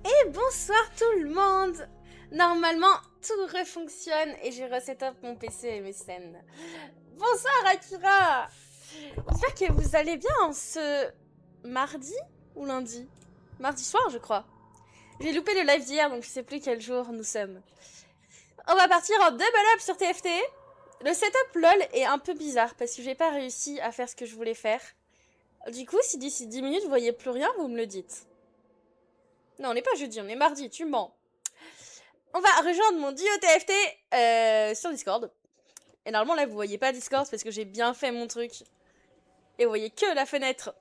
Et bonsoir tout le monde. Normalement, tout refonctionne et j'ai reset-up mon PC et mes scènes. Bonsoir Akira. J'espère que vous allez bien en ce mardi ou lundi? Mardi soir, je crois. J'ai loupé le live d'hier, donc je sais plus quel jour nous sommes. On va partir en double up sur TFT. Le setup LOL est un peu bizarre parce que j'ai pas réussi à faire ce que je voulais faire. Du coup, si d'ici 10 minutes vous voyez plus rien, vous me le dites. Non, on n'est pas jeudi, on est mardi, tu mens. On va rejoindre mon duo TFT sur Discord. Et normalement là vous voyez pas Discord parce que j'ai bien fait mon truc. Et vous voyez que la fenêtre.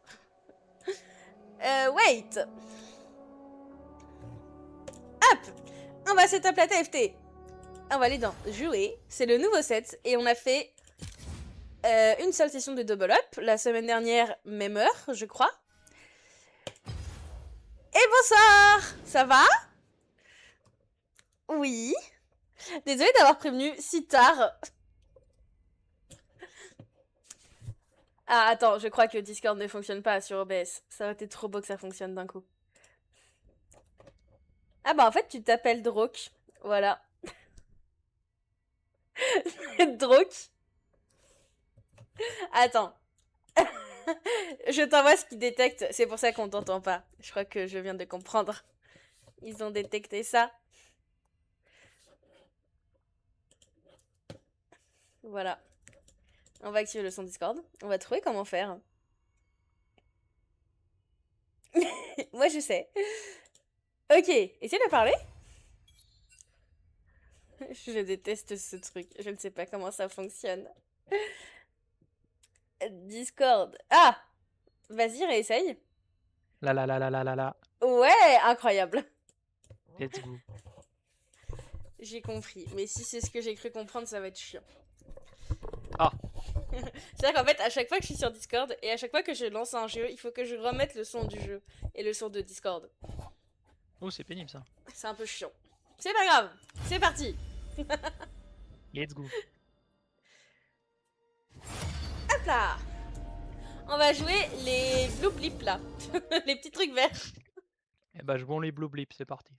Wait. Hop. On va setup la TFT. On va aller dans jouer. C'est le nouveau set. Et on a fait une seule session de double up. La semaine dernière, même heure, je crois. Et bonsoir. Ça va? Oui. Désolée d'avoir prévenu si tard. Ah, attends, je crois que Discord ne fonctionne pas sur OBS. Ça aurait été trop beau que ça fonctionne d'un coup. Ah bah en fait, tu t'appelles Drok. Voilà. Drok. Attends. Je t'envoie ce qu'ils détectent. C'est pour ça qu'on t'entend pas. Je crois que je viens de comprendre. Ils ont détecté ça. Voilà. On va activer le son Discord. On va trouver comment faire. Moi, je sais. Ok, essayez de parler. Je déteste ce truc. Je ne sais pas comment ça fonctionne. Discord. Ah! Vas-y, réessaye. La. Ouais, incroyable. Let's go. J'ai compris. Mais si c'est ce que j'ai cru comprendre, ça va être chiant. Ah. C'est-à-dire qu'en fait, à chaque fois que je suis sur Discord et à chaque fois que je lance un jeu, il faut que je remette le son du jeu et le son de Discord. Oh, c'est pénible ça. C'est un peu chiant. C'est pas grave. C'est parti. Let's go. Hop là. On va jouer les blue blips là. Les petits trucs verts. Eh bah, je bon les blue blips, c'est parti.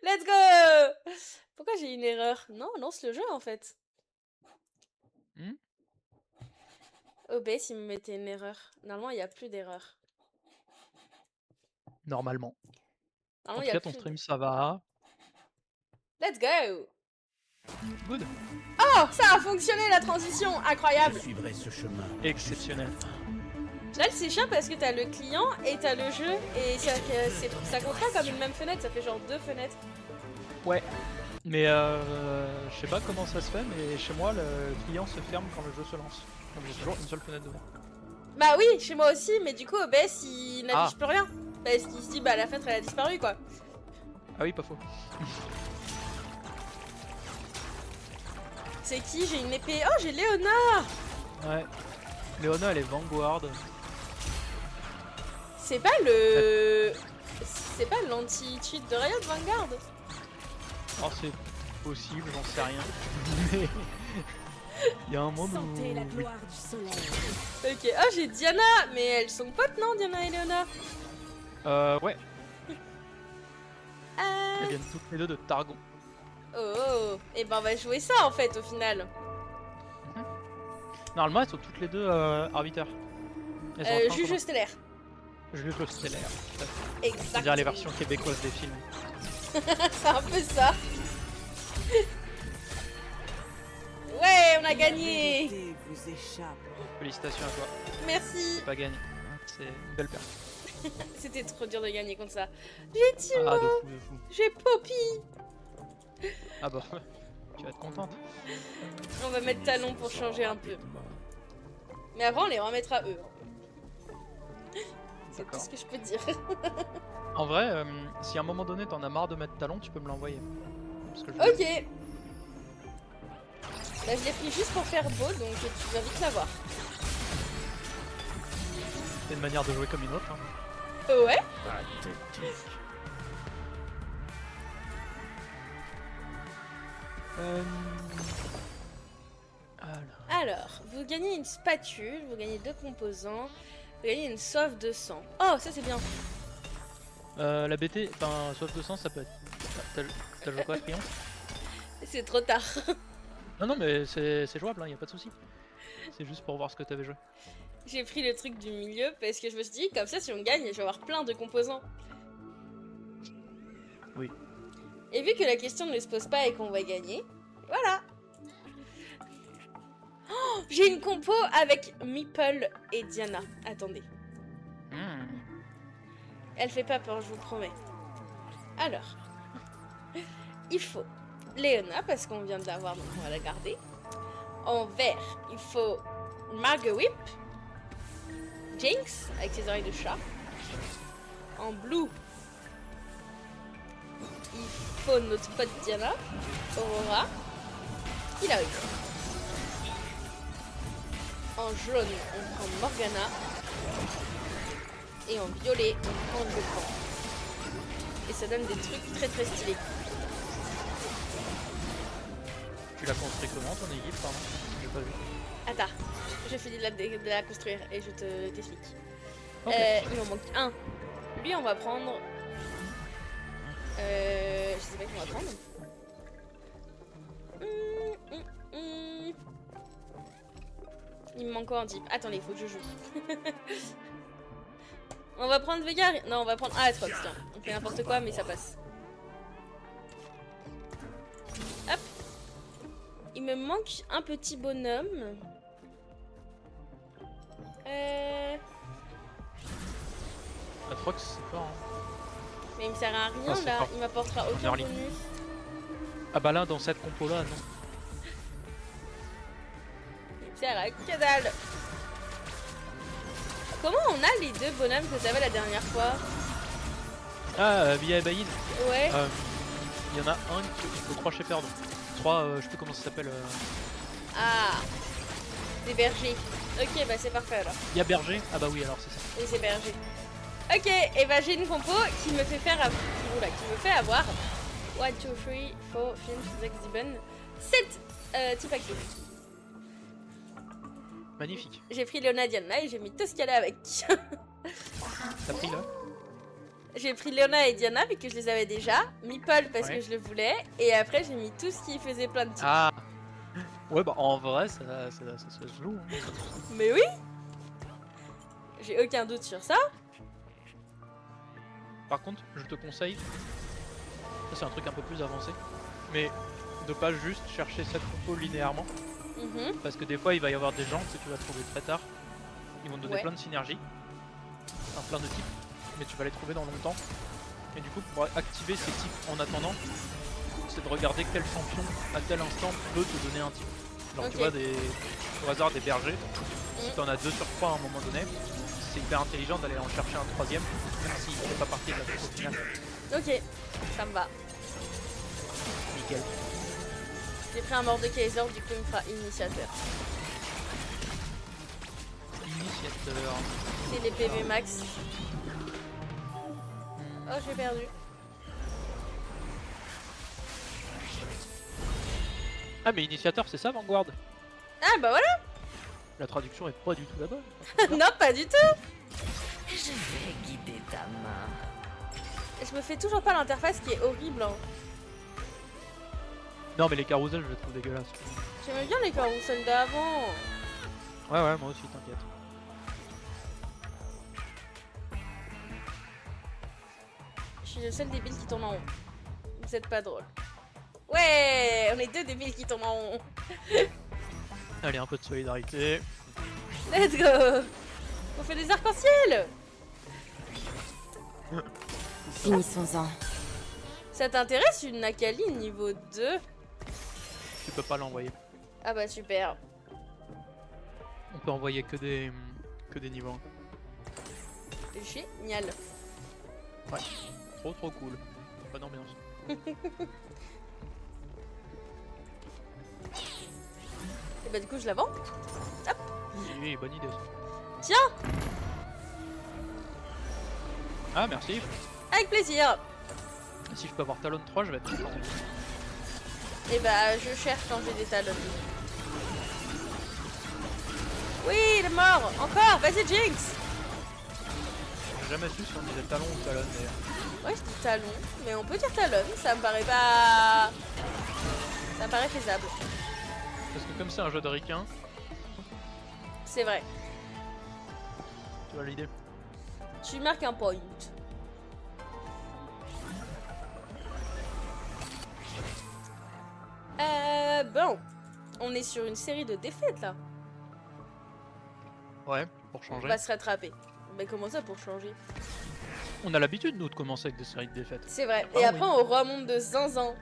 Let's go. Pourquoi j'ai une erreur? Non, lance le jeu en fait. OBS, il me mettait une erreur. Normalement, il n'y a plus d'erreur. Normalement. En Il tout y a cas, ton plus stream, ça va. Let's go. Good. Oh, ça a fonctionné la transition. Incroyable. Je suivrai ce chemin. Exceptionnel. Là, c'est chiant parce que t'as le client et t'as le jeu et ça compte pas comme une même fenêtre, ça fait genre deux fenêtres. Ouais. Mais je sais pas comment ça se fait, mais chez moi, le client se ferme quand le jeu se lance. Donc j'ai toujours une seule fenêtre devant. Bah oui, chez moi aussi, mais du coup OBS il n'affiche plus rien. Parce qu'il se dit bah la fenêtre elle a disparu quoi. Ah oui, pas faux. C'est qui? J'ai une épée. Oh, j'ai Léona. Ouais. Léona, elle est Vanguard. C'est pas le... C'est pas l'anti-cheat de Riot Vanguard? Oh, c'est possible, j'en sais rien. Mais il y a un monde Sentez la où... gloire du soleil. Ok, oh j'ai Diana. Mais elles sont potes non, Diana et Léona? Ouais. Elles viennent toutes les deux de Targon. Oh, et ben on va jouer ça en fait au final. Normalement, elles sont toutes les deux arbiters. Juge stellaire. Juge stellaire. On Exactement. dirait les versions québécoises des films. C'est un peu ça. Ouais, on a gagné. La vérité vous échappe. Félicitations à toi. Merci. C'est pas gagné. C'est une belle perte. C'était trop dur de gagner contre ça. J'ai Timo. Ah, de fou. J'ai Poppy. Ah bah, tu vas être contente. On va mettre talon pour changer un peu. Mais avant, on les remettra eux. C'est tout D'accord. ce que je peux dire. En vrai, si à un moment donné t'en as marre de mettre talon, tu peux me l'envoyer. Parce que je Ok. Là, je l'ai pris juste pour faire beau, donc tu vas vite l'avoir. C'est une manière de jouer comme une autre. Hein. Ouais. Pathétique. Alors, vous gagnez une spatule, vous gagnez 2 composants, vous gagnez une soif de sang. Oh, ça c'est bien. La BT, enfin, soif de sang, ça peut être. T'as joué quoi, Triomphe? C'est trop tard. Non, non, mais c'est jouable, hein, y a pas de souci. C'est juste pour voir ce que t'avais joué. J'ai pris le truc du milieu parce que je me suis dit, comme ça, si on gagne, je vais avoir plein de composants. Oui. Et vu que la question ne se pose pas et qu'on va gagner, voilà. Oh, j'ai une compo avec Meeple et Diana. Attendez. Elle fait pas peur, je vous promets. Alors, il faut Léona, parce qu'on vient de l'avoir, donc on va la garder. En vert, il faut Margawip, Jinx, avec ses oreilles de chat. En blue, il faut notre pote Diana, Aurora, Hilary. En jaune, on prend Morgana. Et en violet, on prend le vent. Et ça donne des trucs très très stylés. Tu l'as construit comment ton équipe, pardon? J'ai pas vu. Attends, je finis de la construire et je te t'explique. Ok. Il m'en manque un. Lui, on va prendre. Je sais pas qui on va prendre. Il me manque quoi en type? Attendez, il faut que je joue. On va prendre Vega. Non, on va prendre Aatrox, tiens. On fait n'importe quoi, mais ça passe. Hop. Il me manque un petit bonhomme. Aatrox, c'est fort. Hein. Mais il me sert à rien, Ah, c'est là. fort. Il m'apportera aucun early. bonus. Ah bah là, dans cette compo là, non. Il me sert à que dalle. Comment on a les deux bonhommes que t'avais la dernière fois? Ah, via Ebaïn. Ouais. Il y en a un qui faut 3 Shepherd. 3, je sais plus comment ça s'appelle. Ah. Des bergers. Ok, bah c'est parfait alors. Il y a Berger. Ah bah oui, alors c'est ça. Oui, c'est berger. Ok, et bah j'ai une compo qui me fait faire Oula, qui me fait avoir 1, 2, 3, 4, 5, 6, 7 types actifs. Magnifique. J'ai pris Léona Diana et j'ai mis tout ce qu'elle a avec. T'as pris là? J'ai pris Léona et Diana vu que je les avais déjà. Meeple parce Ouais. que je le voulais. Et après j'ai mis tout ce qui faisait plein de types. Ah. Ouais, bah en vrai, ça se joue. Hein. Mais oui. J'ai aucun doute sur ça. Par contre, je te conseille, ça c'est un truc un peu plus avancé, mais de pas juste chercher cette compo linéairement, parce que des fois il va y avoir des gens que tu vas trouver très tard, ils vont te donner Ouais. plein de synergies, enfin, plein de types, mais tu vas les trouver dans longtemps, et du coup pour activer ces types en attendant, c'est de regarder quel champion à tel instant peut te donner un type. Genre Ok. tu vois au hasard des bergers, si t'en as 2 sur 3 à un moment donné, c'est hyper intelligent d'aller en chercher un troisième, même s'il ne fait pas partie de la compo finale. Ok, ça me va. Nickel. J'ai pris un Mordekaiser, du coup il me fera initiateur. Initiateur. C'est les PV max. Oh, j'ai perdu. Ah mais initiateur c'est ça Vanguard? Ah bah voilà. La traduction est pas du tout là-bas. Non, pas du tout. Je vais guider ta main. Je me fais toujours pas l'interface qui est horrible. Hein. Non mais les carousels je les trouve dégueulasses. J'aimais bien les carousels d'avant. Ouais ouais moi aussi t'inquiète. Je suis le seul débile qui tourne en rond. Vous êtes pas drôle. Ouais, on est deux débiles qui tournent en rond. Allez un peu de solidarité. Let's go. On fait des arcs-en-ciel. Finissons-en. Ça t'intéresse une Akali niveau 2? Tu peux pas l'envoyer. Ah bah super. On peut envoyer que des niveaux 1. Génial. Ouais. Trop cool. Bonne ambiance. Et bah du coup je la vends. Oui, bonne idée ça. Tiens, Ah merci. avec plaisir. Si je peux avoir Talon 3 je vais être content. Et bah je cherche quand j'ai des talons. Oui, il est mort. Encore, vas-y Jinx. J'ai jamais su si on disait talon ou talon d'ailleurs. Ouais, je dis talon, mais on peut dire talon, ça me paraît pas... Ça me paraît faisable. Parce que comme c'est un jeu de ricain, C'est vrai. tu vois l'idée. Tu marques un point. Bon. On est sur une série de défaites là. Ouais, pour On changer. va se rattraper. Mais comment ça pour changer? On a l'habitude nous de commencer avec des séries de défaites. C'est vrai. Ah Et oui. après on remonte de zinzin.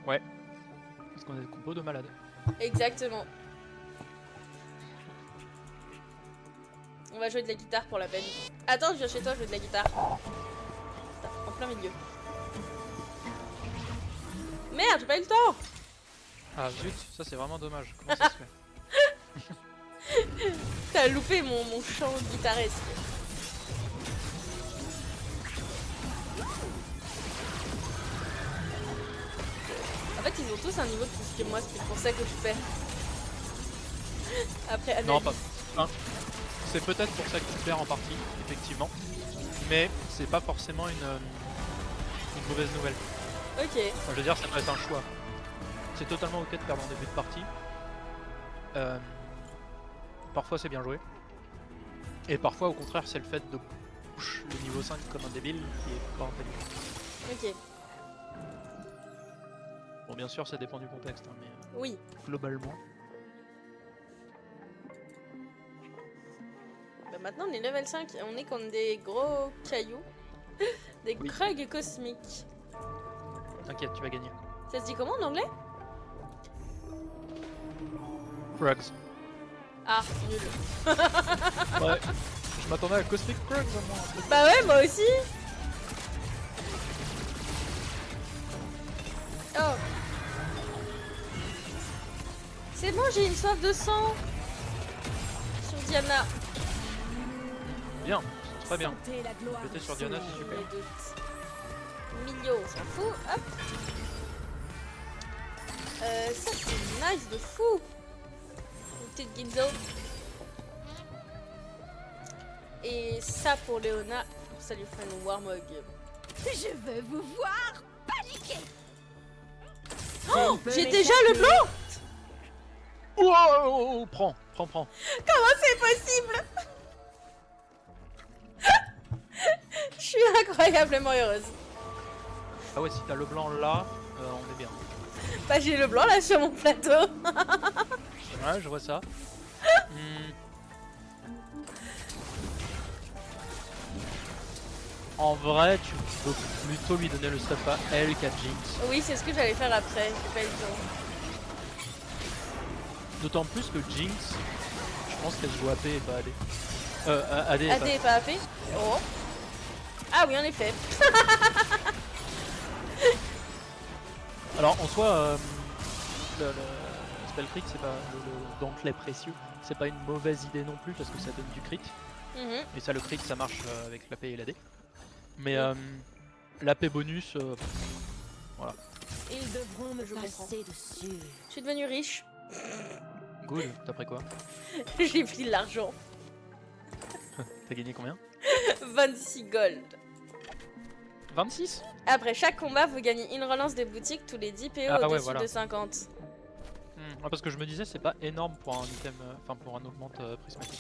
Ouais. Parce qu'on a des compos de malades. Exactement. On va jouer de la guitare pour la peine. Attends, je viens chez toi jouer de la guitare. En plein milieu. Merde, j'ai pas eu le temps. Ah zut, ça c'est vraiment dommage. Comment ça se fait? T'as loupé mon chant guitaresque. En fait, ils ont tous un niveau de plus que moi, c'est pour ça que je fais. Après, analyse. Non, pas. Hein. C'est peut-être pour ça que tu perds en partie, effectivement. Mais c'est pas forcément une mauvaise nouvelle. Ok. Enfin, je veux dire, ça peut être un choix. C'est totalement ok de perdre en début de partie. Parfois c'est bien joué. Et parfois au contraire c'est le fait de push le niveau 5 comme un débile qui est pas intelligent. Ok. Bon bien sûr ça dépend du contexte, hein, mais Oui. globalement. Bah maintenant on est level 5 et on est comme des gros cailloux. Des Oui. krugs cosmiques. T'inquiète, tu vas gagner. Ça se dit comment en anglais? Krugs. Ah, nul. Ouais. Je m'attendais à Cosmic Krugs à moi. Bah ouais, moi aussi. Oh. C'est bon, j'ai une soif de sang. Sur Diana. Bien, c'est très bien. Péter sur Diana c'est super. Les doutes. Milieu, on s'en fout. Hop. Ça c'est nice de fou. Une petite Ginzo. Et ça pour Léona, ça lui ferait une Warmog. Je veux vous voir paniquer. Oh, j'ai déjà le blanc. Wow, prends. Comment c'est possible? Je suis incroyablement heureuse. Ah ouais, si t'as le blanc là, on est bien. Bah j'ai le blanc là sur mon plateau. Ouais, je vois ça. En vrai, tu peux plutôt lui donner le stuff à elle qu'à Jinx. Oui, c'est ce que j'allais faire après, j'ai pas eu le temps. D'autant plus que Jinx, je pense qu'elle se joue AP et pas AD. AD et AD et pas AP. Oh. Ah oui, en effet. Alors en soi, le spell crit, c'est pas le gantelet précieux, c'est pas une mauvaise idée non plus parce que ça donne du crit. Mhm. Et ça, le crit, ça marche avec l'AP et l'AD. Mais l'AP bonus, voilà. Ils devront me Je comprends. passer dessus. Je suis devenue riche. Good, t'as pris quoi? J'ai pris de l'argent. T'as gagné combien? 26 gold. 26? Après chaque combat, vous gagnez une relance des boutiques tous les 10 PO Ah ouais, au-dessus voilà. de 50. Ouais, parce que je me disais, c'est pas énorme pour un item, enfin pour un augmente prismatique.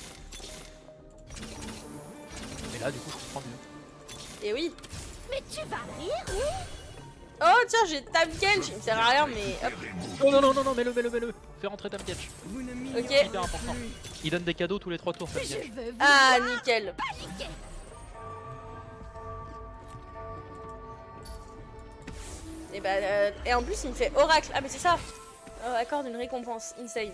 Mais là, du coup, je comprends mieux. Et oui. Mais tu vas rire? Oh tiens, j'ai Tap Genji. Il me sert à rien, mais hop. Oh non, non, non, non, mets-le. Fais rentrer Tam Catch. Ok. Hyper important. Il donne des cadeaux tous les 3 tours, Tam Je Catch. veux vous Ah, voir nickel. paniquer. Et bah, et en plus, il me fait Oracle. Ah, mais c'est ça. Accorde une récompense. Insane.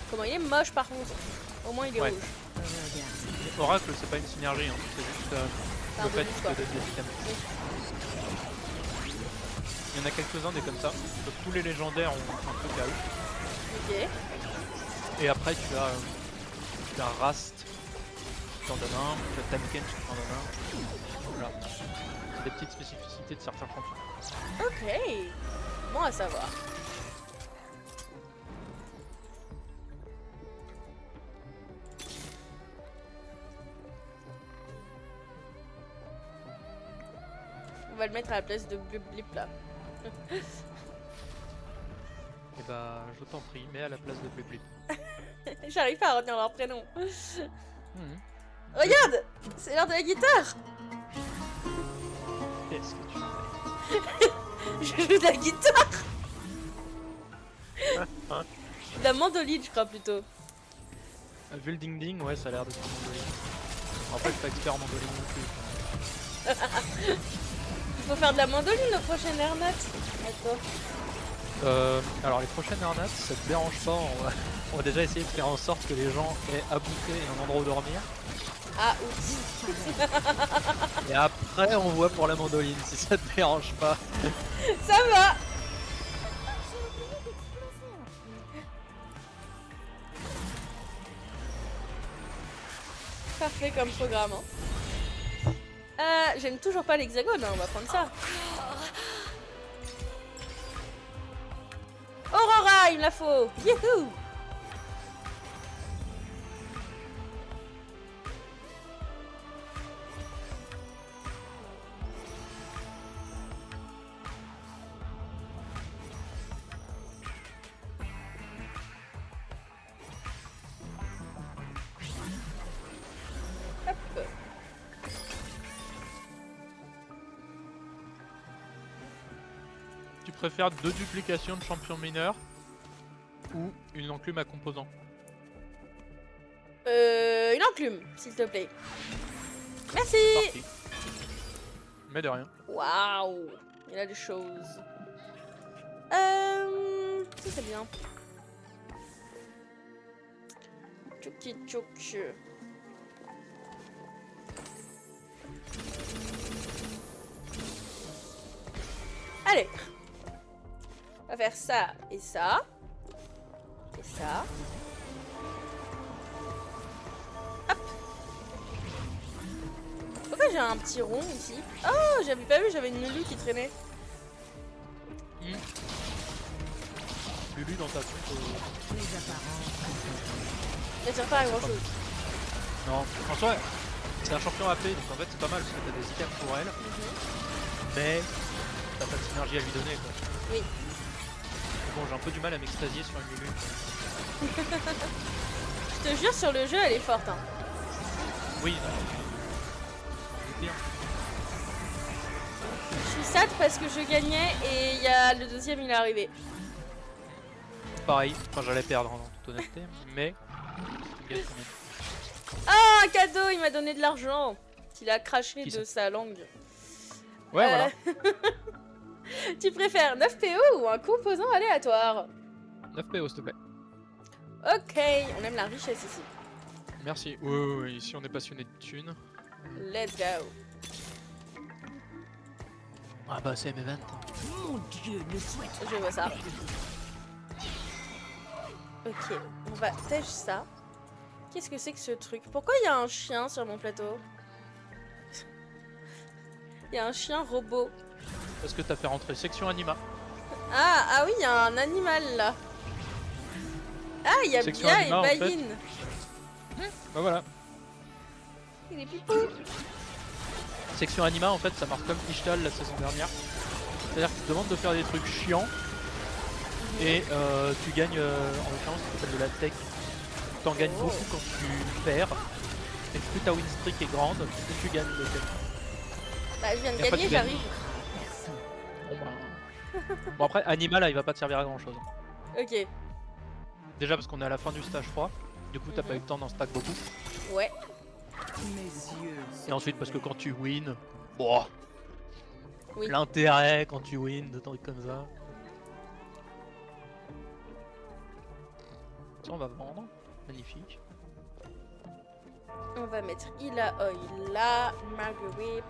Comment il est moche par contre. Au moins, il est Ouais. rouge. Oracle, c'est pas une synergie, hein. C'est juste C'est un le fait bonus, qu'il quoi. te donne des items. Il y en a quelques-uns des comme ça. Donc, tous les légendaires ont un truc à eux. Ok. Et après, tu as Rast qui t'en donne un, tu as Tamken qui t'en donne un. Voilà. C'est des petites spécificités de certains champions. Ok. Bon à savoir. va le mettre à la place de Blip Blip là. Et bah, je t'en prie, mets à la place de Blip Blip. J'arrive pas à retenir leur prénom. Mhm. Regarde, c'est l'heure de la guitare. Qu'est-ce que tu fais? Je joue de la guitare. De la mandoline, je crois plutôt. Vu le ding ding, ouais, ça a l'air d'être une mandoline. En fait, je suis pas expert en mandoline non plus. Il faut faire de la mandoline le prochain Ernat. Attends. Alors les prochaines Ernats, ça te dérange pas, on va déjà essayer de faire en sorte que les gens aient à bouffer et un endroit où dormir. Ah, oups. Et après on voit pour la mandoline si ça te dérange pas. Ça va. Parfait comme programme. Hein. J'aime toujours pas l'hexagone, hein, on va prendre ça. Aurora, il me la faut. Youhou. Hop. Tu préfères 2 duplications de champion mineur ou une enclume à composants? Une enclume, s'il te plaît. Merci. Parti. Mais de rien. Waouh, il y a des choses. Ça c'est bien. Tchouki tchouk. Allez. On va faire ça et ça. Et ça. Hop. Pourquoi j'ai un petit rond ici? Oh, j'avais pas vu, j'avais une Lulu qui traînait. Lulu dans ta soupe. Elle tire pas à grand chose. Non, en soi, c'est un champion AP, donc en fait c'est pas mal parce que t'as des items pour elle, mais t'as pas de synergie à lui donner quoi. Oui. Mais bon, j'ai un peu du mal à m'extasier sur une Lulu. Je te jure, sur le jeu, elle est forte. Hein. Oui, c'est bien. Je suis sad parce que je gagnais et il y a le deuxième, il est arrivé. Pareil, enfin j'allais perdre en toute honnêteté, mais c'est une gagne quand même. Ah, un cadeau, il m'a donné de l'argent. Qu'il a craché Qui de ça? sa langue. Ouais, voilà. Tu préfères 9 PO ou un composant aléatoire? 9 PO s'il te plaît. Ok, on aime la richesse ici. Merci. Oui, ici on est passionné de thunes. Let's go. Ah bah c'est M20. Mon Dieu, ne souhaite Je vois ça. Ok, on va tèche ça. Qu'est-ce que c'est que ce truc? Pourquoi il y a un chien sur mon plateau? Il y a un chien robot. Parce que t'as fait rentrer section anima. Ah oui, il y a un animal là. Ah, il y a Section Bia et anima, en fait. Bayin. Bah voilà. Il est pipou. Section anima en fait ça marche comme Ishtal la saison dernière. C'est-à-dire qu'ils te demandent de faire des trucs chiants et tu gagnes en l'occurrence ça s'appelle de la tech. T'en gagnes beaucoup quand tu perds. Et plus ta win streak est grande, plus tu gagnes de tech. Bah, je viens de Et après, gagner, tu gagnes. j'arrive. Bon après Anima là il va pas te servir à grand chose. Ok. Déjà parce qu'on est à la fin du stage 3. Du coup t'as pas eu le temps d'en stack beaucoup. Ouais. Et ensuite parce que quand tu win, bon, Oui. l'intérêt quand tu win de trucs comme ça. Ça on va vendre, magnifique. On va mettre Ila Oil là, Marguerite,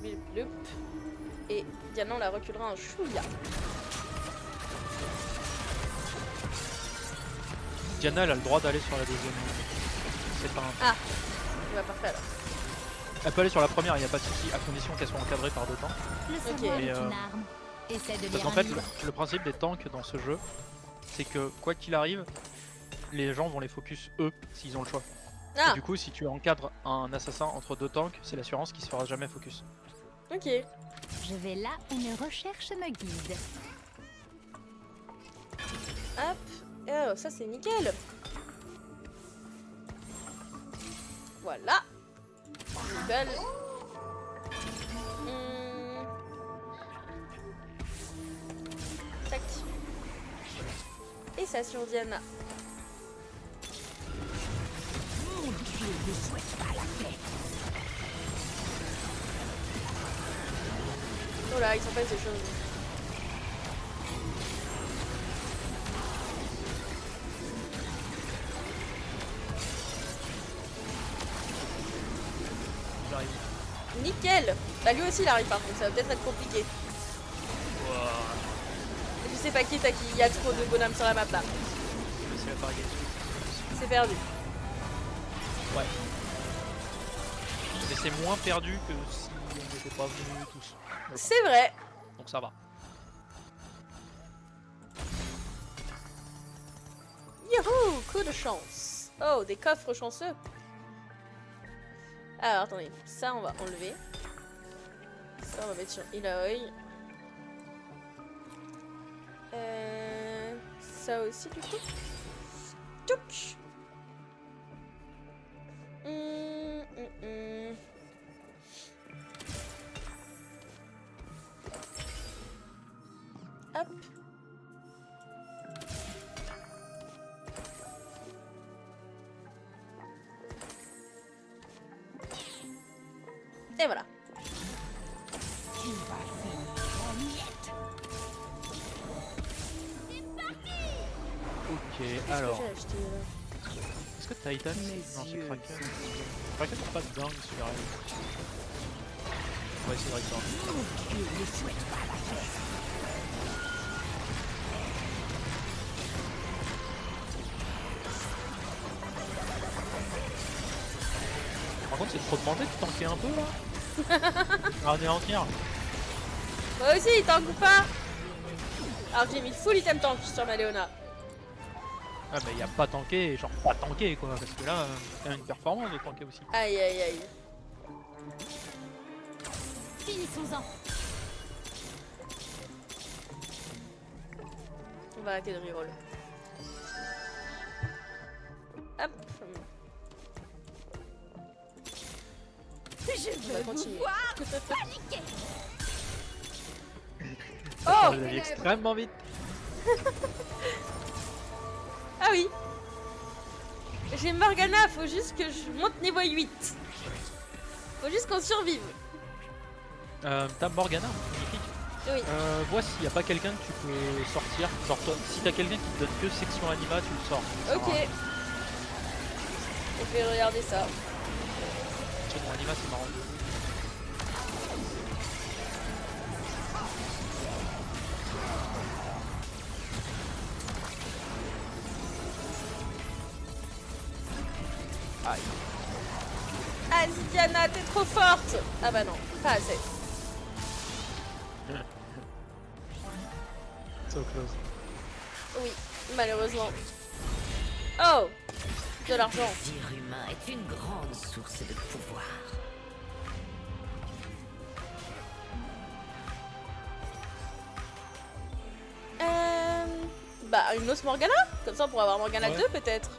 Blup Blup. Et Diana, on la reculera un chouïa. Diana elle a le droit d'aller sur la deuxième ligne. C'est pas un... Ah, bah parfait alors. Elle peut aller sur la première, il n'y a pas de souci, à condition qu'elle soit encadrée par 2 tanks. Le Ok. savoir Mais, est une arme. Essaie de Parce lire qu'en un fait, livre. le principe des tanks dans ce jeu, c'est que quoi qu'il arrive, les gens vont les focus eux, s'ils ont le choix. Et Ah, du coup, si tu encadres un assassin entre 2 tanks, c'est l'assurance qui se fera jamais focus. Ok. Je vais là où mes recherches me guident. Hop. Oh, ça c'est nickel. Voilà. Nickel. Tac. Et ça sur Diana. Mon Dieu ne souhaite pas la paix. Oh là, il s'en passe des choses. J'arrive. Nickel. Bah lui aussi il arrive par contre, ça va peut-être être compliqué. Wow. Je sais pas qui t'as qui, il y a trop de bonhommes sur la map là. C'est la target. C'est perdu. Ouais. Mais c'est moins perdu que si on n'était pas venus tous. C'est vrai. Donc ça va. Youhou, coup de chance. Oh, des coffres chanceux. Alors attendez, ça on va enlever. Ça on va mettre sur Ilaoi. Ça aussi du coup. Touc. Hop. Et voilà. Tu vas finir en miettes. Ok, Qu'est-ce alors. que j'ai acheté, là ? Est-ce que Titan Mes non, c'est yeux. Kraken. Kraken n'a pas de dingue sur elle. On va essayer de récupérer. Mon Dieu ne souhaite pas la paix. Par contre, c'est trop demandé de tanker un peu là. On va anéantir. Moi aussi, il tank ou pas? Alors j'ai mis full item tank sur ma Léona. Ah, mais y a pas tanké, genre pas tanké quoi. Parce que là, c'est une performance de tanker aussi. Aïe aïe aïe. Finissons-en. On va arrêter de reroll. Hop. Je On va veux vous continuer. voir paniquer. Oh! Vous allez extrêmement vite. Ah oui. J'ai Morgana, faut juste que je monte niveau 8. Faut juste qu'on survive. T'as Morgana, magnifique. Oui. Vois s'il n'y a pas quelqu'un que tu peux sortir. Genre toi, si t'as quelqu'un qui te donne que section anima, tu le sors. Ok. Je vais regarder ça. Section anima, c'est marrant. Aïe. Ah Diana, t'es trop forte. Ah bah non, pas assez. So close. Oui, malheureusement. Oh! De l'argent. Le désir humain est une grande source de pouvoir. Bah une autre Morgana? Comme ça on pourra avoir Morgana Ouais. 2 peut-être.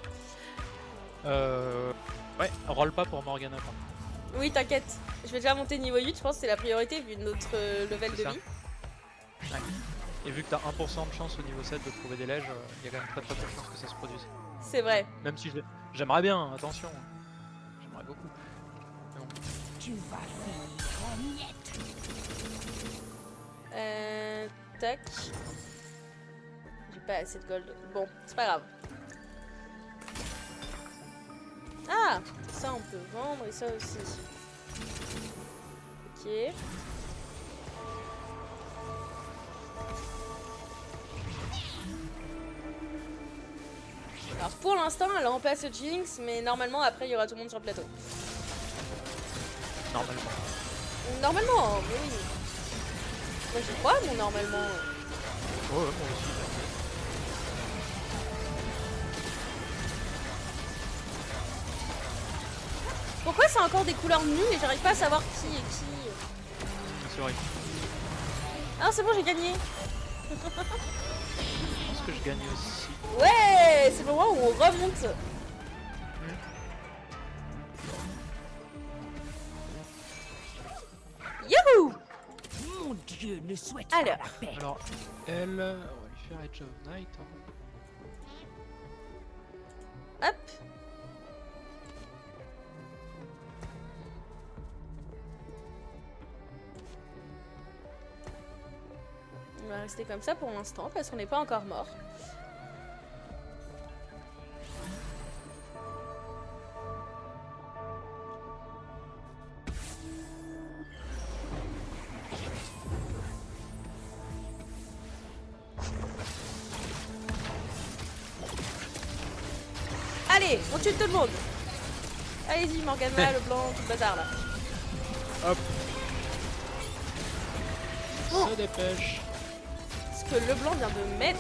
Ouais, roll pas pour Morgana. Quoi. Oui t'inquiète. Je vais déjà monter niveau 8, je pense que c'est la priorité vu notre level C'est de ça. vie. Ouais. Et vu que t'as 1% de chance au niveau 7 de trouver des lèges, il y a quand même très peu de chances que ça se produise. C'est vrai. Même si j'aimerais bien, attention. J'aimerais beaucoup. Mais bon. Tu vas finir en miettes. Tac. J'ai pas assez de gold. Bon, c'est pas grave. Ah! Ça on peut vendre et ça aussi. Ok. Alors pour l'instant elle remplace Jinx mais normalement après il y aura tout le monde sur le plateau. Normalement. Normalement, mais oui. Moi j'y crois mon normalement. Ouais, moi aussi. Pourquoi c'est encore des couleurs nulles et j'arrive pas à savoir qui est qui? c'est horrible. Ah, c'est bon, j'ai gagné. Je pense que je gagne aussi. Ouais, c'est le moment où on remonte. Youhou! Mon dieu ne souhaite Alors. pas la paix. Alors, elle, on va lui faire Edge of Night. Hein. Hop. On va rester comme ça pour l'instant parce qu'on n'est pas encore mort. Allez, on tue tout le monde. Allez-y, Morgana, le blanc, tout le bazar là. Hop. Oh. Se dépêche. Ce que le blanc vient de mettre.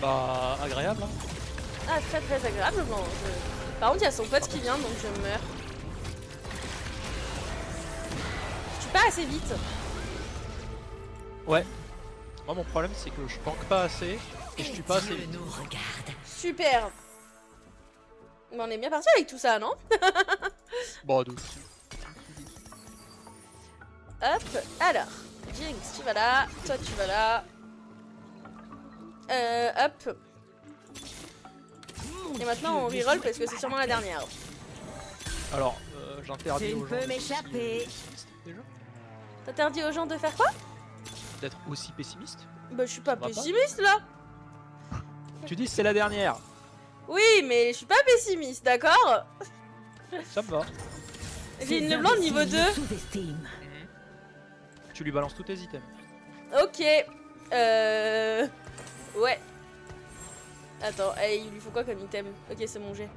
Bah, agréable. Hein. Ah, très très agréable le blanc. Par contre, il y a son pote qui vient donc je meurs. Je suis pas assez vite. Ouais. Moi, mon problème, c'est que je tank pas assez et je tue pas assez Dieu vite. nous regarde. Super. Mais on est bien parti avec tout ça, non? Bon, d'où. Hop, alors. Jinx, tu vas là. Toi, tu vas là. Hop. Et maintenant, on reroll parce que c'est sûrement la dernière. Alors, j'interdis Je ne aux gens peux d'être m'échapper. aussi pessimistes, déjà. T'interdis aux gens de faire quoi? D'être aussi pessimiste. Bah, je suis pas va pas. pessimiste là. Tu dis c'est la dernière. Oui, mais je suis pas pessimiste, d'accord? Ça me va. J'ai une LeBlanc niveau 2. Sous-estime. Tu lui balances tous tes items. Ok. Ouais. Attends, hey, il lui faut quoi comme item? Ok, c'est mon jet.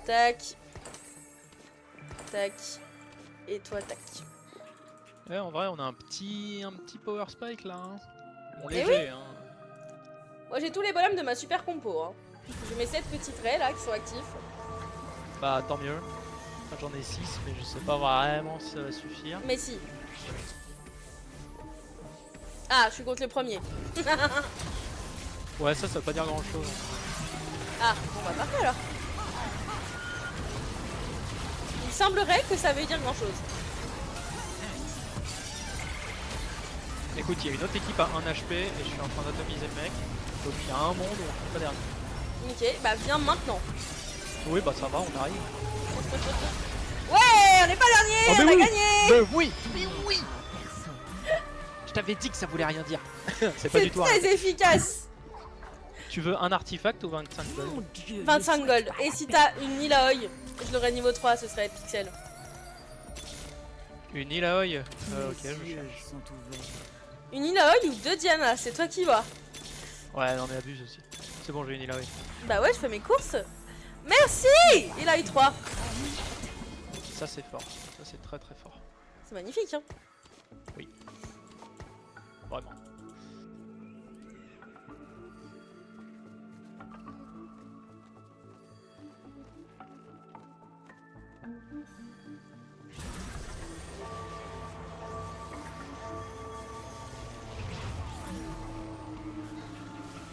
Tac. Tac. Et toi, tac. Ouais, en vrai, on a un petit power spike là. Hein. Bon, Eh léger, hein. Moi, j'ai tous les bonhommes de ma super compo. Hein. Je mets 7 petits traits là qui sont actifs. Bah, tant mieux. Enfin, j'en ai 6, mais je sais pas vraiment si ça va suffire. Mais si. Ah, je suis contre le premier. Ouais, ça veut pas dire grand chose. Ah, bon bah parfait alors. Il semblerait que ça veut dire grand chose. Écoute, il y a une autre équipe à 1 HP et je suis en train d'atomiser le mec. Donc il y a un monde où on fait pas dernier. Ok, bah viens maintenant. Oui, bah ça va, on arrive. Ouais, on n'est pas dernier, Oh, on a mais oui, gagné. mais oui, mais oui. Je t'avais dit que ça voulait rien dire. C'est pas C'est du tout très rien. efficace. Tu veux un artifact ou 25 gold? Mon dieu. 25 gold. Et si t'as une Nilaoi, je l'aurais niveau 3, ce serait pixel. Une Ilaoi. Ok, je cherche. sont ouverts. Une Nilaoi ou 2 Diana, c'est toi qui vois. Ouais, non mais abuse aussi. C'est bon, j'ai une Ilaoi. Bah ouais, je fais mes courses. Merci. Il a eu 3. Ça c'est fort. Ça c'est très très fort. C'est magnifique, hein. Vraiment.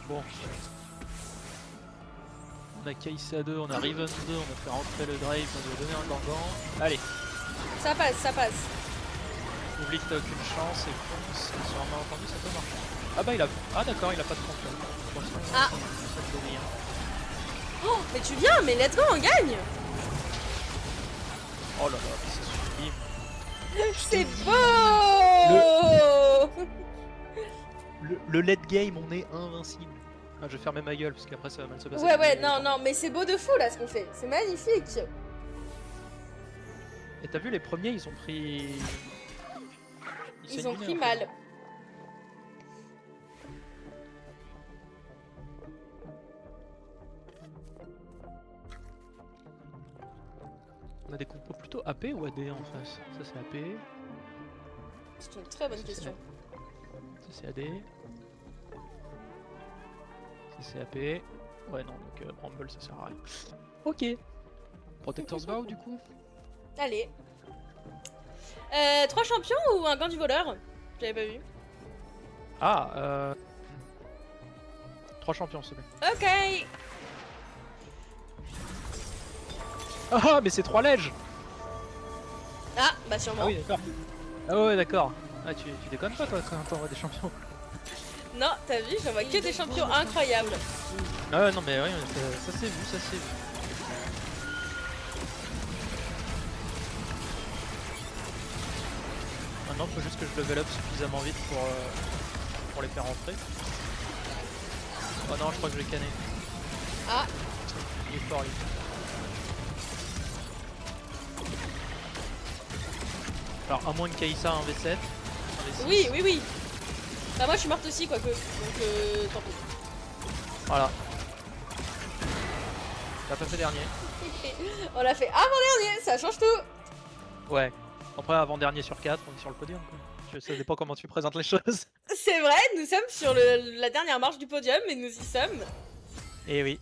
Bon. On a Kai'Sa 2, on a Riven 2, on a fait rentrer le Drake, on lui a donné un Gangan. Allez, Ça passe, ça passe. oublie que t'as aucune chance et fonce. Sur un malentendu, ça peut marcher. Ah bah il a... Ah d'accord, il a pas de contrôle. Pour l'instant, Ah. ça ne fait rien. Oh, mais tu viens, mais let's go, on gagne. Oh là là, c'est sublime. C'est beau. Le late game, on est invincible. Ah, je vais fermer ma gueule parce qu'après ça va mal se passer. Ouais, ouais, non, non, mais c'est beau de fou là ce qu'on fait. C'est magnifique. Et t'as vu, les premiers, ils ont pris... Ils ont saignaient pris un peu. mal. On a des compos plutôt AP ou AD en face? Ça c'est AP, C'est une très bonne question. ça c'est AD. Ça c'est AP. Ouais non, donc Bramble ça sert à rien. Ok. Protector's Vow du coup. Allez. 3 champions ou un gant du voleur? J'avais pas vu. Ah, 3 champions c'est bien. Ok. Ah mais c'est 3 ledges. Ah, bah sûrement. Ah oui d'accord. Ah ouais d'accord. Ah tu déconnes pas toi quand t'envoies des champions. Non, t'as vu, je vois que des champions incroyables. Ah ouais non mais oui, ça s'est vu, ça s'est vu. Maintenant faut juste que je level up suffisamment vite pour les faire rentrer. Oh non je crois que je vais canner. Ah. Il est fort lui. Alors à moins que Kaïsa ait un V7. Un V6. Oui, oui, oui. Bah moi je suis morte aussi quoique, donc tant pis. Voilà. T'as pas fait dernier. On l'a fait avant-dernier, ça change tout. Ouais. Après avant-dernier sur 4, on est sur le podium quoi. Ça dépend comment tu présentes les choses. C'est vrai, nous sommes sur la dernière marche du podium, mais nous y sommes. Et oui.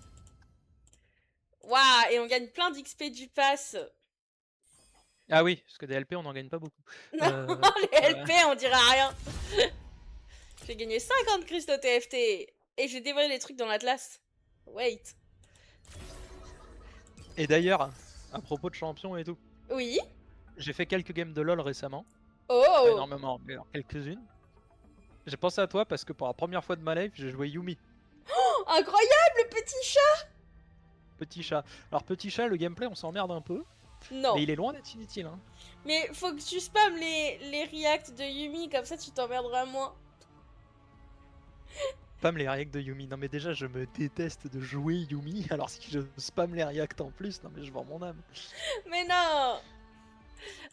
Waouh, et on gagne plein d'XP du pass. Ah oui, parce que des LP on en gagne pas beaucoup. Non, les LP, on dira rien. J'ai gagné 50 cristaux TFT. Et j'ai dévoré les trucs dans l'Atlas. Wait. Et d'ailleurs, à propos de champions et tout, Oui. j'ai fait quelques games de LoL récemment. Oh. Pas énormément, mais alors quelques-unes. J'ai pensé à toi parce que pour la première fois de ma life, j'ai joué Yuumi. Oh, incroyable, le petit chat. Petit chat. Alors petit chat, le gameplay on s'emmerde un peu, Non. mais il est loin d'être inutile. Hein. Mais faut que tu spammes les reacts de Yuumi, comme ça tu t'emmerderas moins. Spam les reacts de Yuumi. Non mais déjà je me déteste de jouer Yuumi, alors si je spam les reacts en plus, non mais je vends mon âme. Mais non.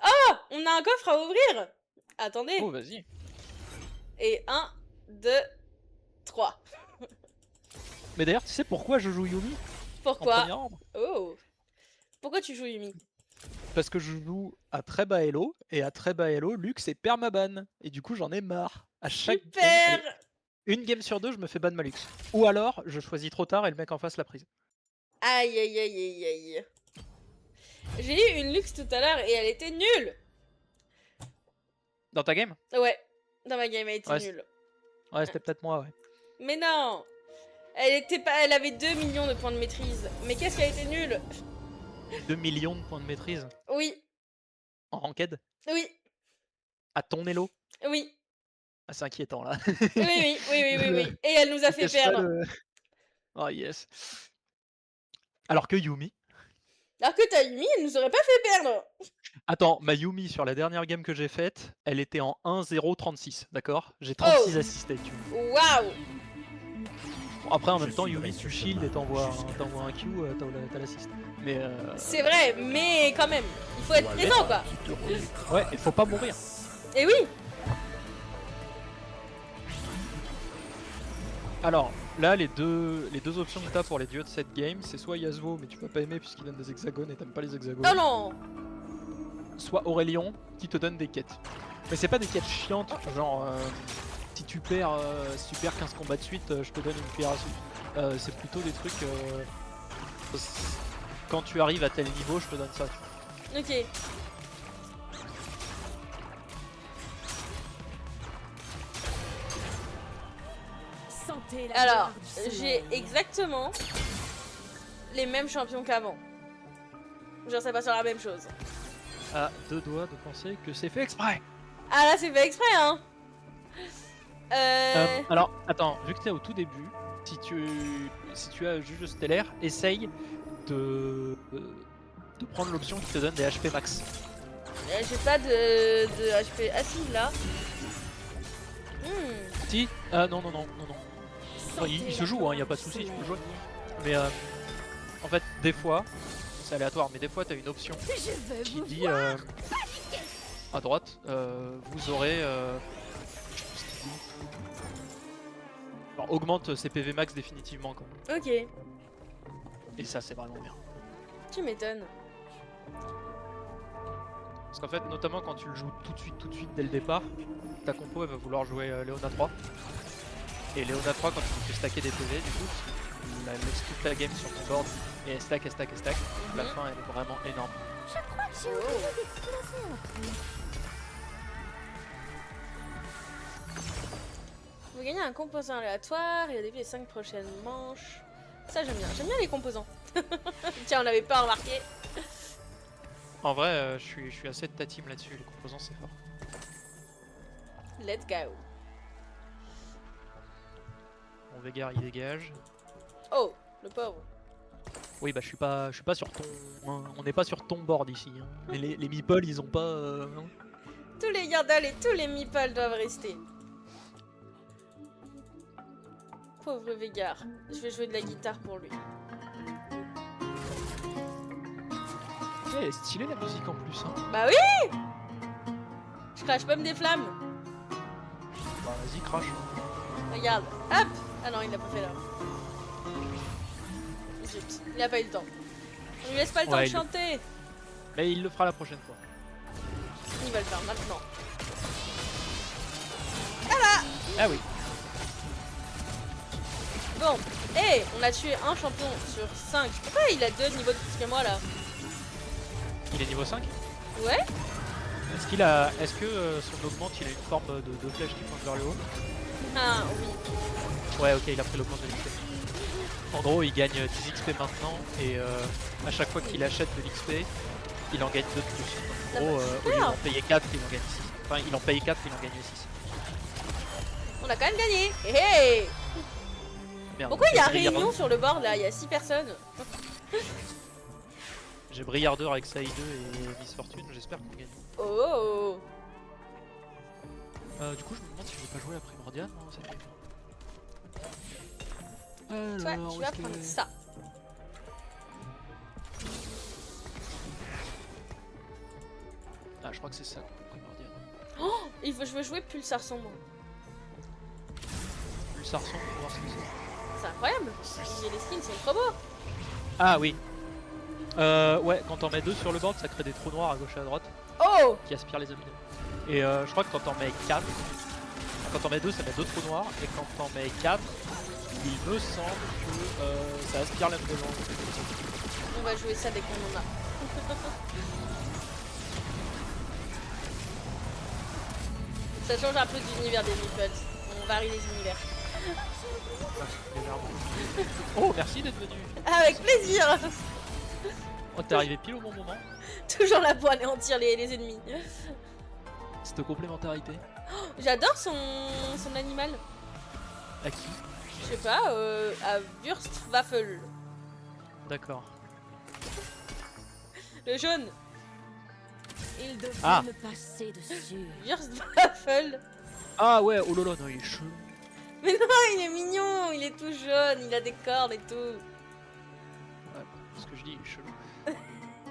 Oh, on a un coffre à ouvrir. Attendez. Oh vas-y. Et 1, 2, 3. Mais d'ailleurs tu sais pourquoi je joue Yuumi en Pourquoi? premier ordre? Oh. Pourquoi tu joues Yuumi? Parce que je joue à très bas elo, et à très bas elo, Lux est permaban. Et du coup j'en ai marre. À chaque Super. game, allez, une game sur deux je me fais ban ma Lux. Ou alors je choisis trop tard et le mec en face l'a prise. Aïe aïe aïe aïe aïe. J'ai eu une luxe tout à l'heure et elle était nulle. Dans ta game? Ouais, dans ma game elle était Ouais, nulle. Ouais c'était peut-être moi ouais. Mais non. Elle avait 2 millions de points de maîtrise. Mais qu'est-ce qu'elle était nulle? 2 millions de points de maîtrise Oui, en ranked oui, à ton elo. oui. Ah, c'est inquiétant là. Oui. Et elle nous a fait Cache pas perdre. le- Oh yes. Alors que Yumi. Alors que ta Yumi, elle nous aurait pas fait perdre. Attends, ma Yumi sur la dernière game que j'ai faite, elle était en 1-0-36, d'accord? J'ai 36 assists avec Yumi. Waouh. Bon, après en même Je temps, suivrai Yumi ce tu shield chemin. et t'envoies un Q, t'as l'assist. Mais C'est vrai, mais quand même, il faut être présent quoi. Qui te remettra. ouais, il faut pas mourir. Et oui. Alors là, les deux options que t'as pour les duos de cette game, c'est soit Yasuo, mais tu vas pas aimer puisqu'il donne des hexagones et t'aimes pas les hexagones. Oh non. Soit Aurélien qui te donne des quêtes. Mais c'est pas des quêtes chiantes, genre si tu perds 15 combats de suite, je te donne une cuillère à soupe. C'est plutôt des trucs quand tu arrives à tel niveau, je te donne ça. Tu vois. Ok. Sentez la Alors, lueur du j'ai soleil. exactement les mêmes champions qu'avant. Genre, c'est pas sur la même chose. À deux doigts de penser que c'est fait exprès. Ah là, c'est fait exprès, hein. Alors, attends, vu que t'es au tout début, si tu as juge stellaire, essaye de prendre l'option qui te donne des HP max. J'ai pas de HP. Ah si, là. Si non. Non, il se joue, hein, y a pas de souci, tu peux jouer. Mais en fait, des fois, c'est aléatoire, mais des fois t'as une option Je veux qui vous dit voir. à droite, vous aurez. Je sais plus ce qu'il dit. Alors, augmente ses PV max définitivement quoi. Ok, Et ça c'est vraiment bien. tu m'étonnes. Parce qu'en fait, notamment quand tu le joues tout de suite dès le départ, ta compo elle va vouloir jouer Léona 3. Et Léona 3 quand tu fais stacker des PV du coup, tu la laisses toute la game sur ton board Et elle stack. La fin elle est vraiment énorme. Je crois que j'ai oublié d'exploser un truc. Vous gagnez un composant aléatoire et au début des 5 prochaines manches. Ça j'aime bien les composants. Tiens, on l'avait pas remarqué. En vrai, je suis assez de ta team là-dessus, les composants c'est fort. Let's go. Mon Veigar il dégage. Oh, le pauvre. Oui bah je suis pas sur ton... On n'est pas sur ton board ici. Hein. Mais les meeples ils ont pas... hein. Tous les Yordle et tous les meeples doivent rester. Pauvre Veigar. Je vais jouer de la guitare pour lui. Elle est stylée la musique en plus. Hein. Bah oui. Je crache pas des flammes. Bah vas-y crash. Regarde. Hop. Ah non, il l'a pas fait là. Zut. Il a pas eu le temps. On lui laisse pas le temps de chanter. Mais il le fera la prochaine fois. Il va le faire maintenant. Ah oui. Bon. Et on a tué un champion sur 5. Pourquoi il a 2 niveaux de plus que moi là? Il est niveau 5. Ouais. Est-ce que son augmente il a une forme de flèche qui pointe vers le haut? Ah oui. Ouais ok il a pris l'augmente de l'XP. En gros il gagne 10 XP maintenant et à chaque fois qu'il achète de l'XP il en gagne 2 de plus. En gros au lieu d'en payer 4 il en gagne 6. Enfin il en paye 4 il en gagne 6. On a quand même gagné. Hé hé. Merde, Pourquoi il y a j'ai Briardeur- réunion sur le board là? Il y a 6 personnes. J'ai Briardeur avec Sai 2 et Miss Fortune, j'espère qu'on gagne. Oh. Du coup je me demande si je vais pas jouer à Primordial non, cette game. Toi, Alors, tu où vas est-ce qu'elle prendre est ça. Ah je crois que c'est ça Primordial. Oh, je veux jouer Pulsar sombre. Pulsar sombre pour voir ce que c'est. C'est incroyable. Les skins sont trop beaux. Ah oui. Ouais, quand t'en mets 2 sur le board, ça crée des trous noirs à gauche et à droite Oh. qui aspirent les aminos. Et je crois que quand t'en mets 4, quand t'en mets 2, ça met 2 trous noirs. Et quand t'en mets 4, il me semble que ça aspire l'âme de vent. On va jouer ça dès qu'on en a. Ça change un peu de l'univers des meeples. On varie les univers. Oh, merci d'être venu. Avec plaisir. Oh, t'es arrivé pile au bon moment. Toujours là pour anéantir les ennemis. Cette complémentarité. J'adore son animal. À qui? Je sais pas, à Wurstwaffel. D'accord. Le jaune. Il devrait Ah. me passer dessus. Wurstwaffel. Ah ouais, oh là là, non, il est chelou. Mais non, il est mignon, il est tout jaune, il a des cornes et tout. Ouais, ce que je dis, il est chelou.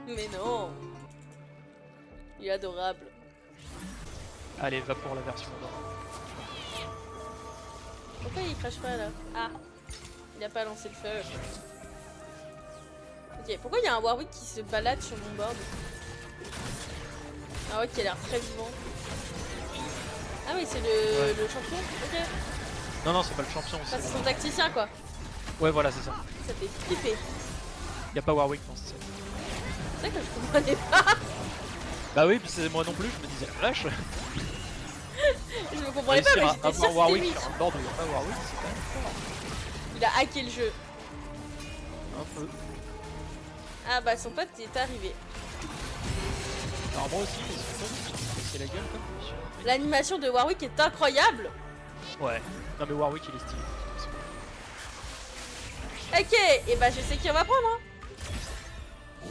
Mais non. Il est adorable. Allez, va pour la version d'or. Pourquoi il crache pas là? Ah, il a pas lancé le feu. Ok, pourquoi il y a un Warwick qui se balade sur mon board? Ah ouais, qui a l'air très vivant. Ah oui, c'est le champion? Ok. Non, non, c'est pas le champion. Ça, c'est son tacticien quoi. Ouais, voilà, c'est ça. Ça fait flipper. Y'a pas Warwick dans cette scène. C'est vrai que je comprenais pas. Bah oui, puis c'est moi non plus, je me disais la vache. Je me comprenais pas, mais Réussir j'étais à sûre avoir que c'était Warwick lui. sur un board où y'a pas Warwick, c'est quand même fort. Il a hacké le jeu. Un peu. Ah bah son pote est arrivé. Alors moi aussi, mais c'est la gueule comme mission. L'animation de Warwick est incroyable. Ouais. Non mais Warwick il est stylé. Ok, et bah je sais qui on va prendre hein.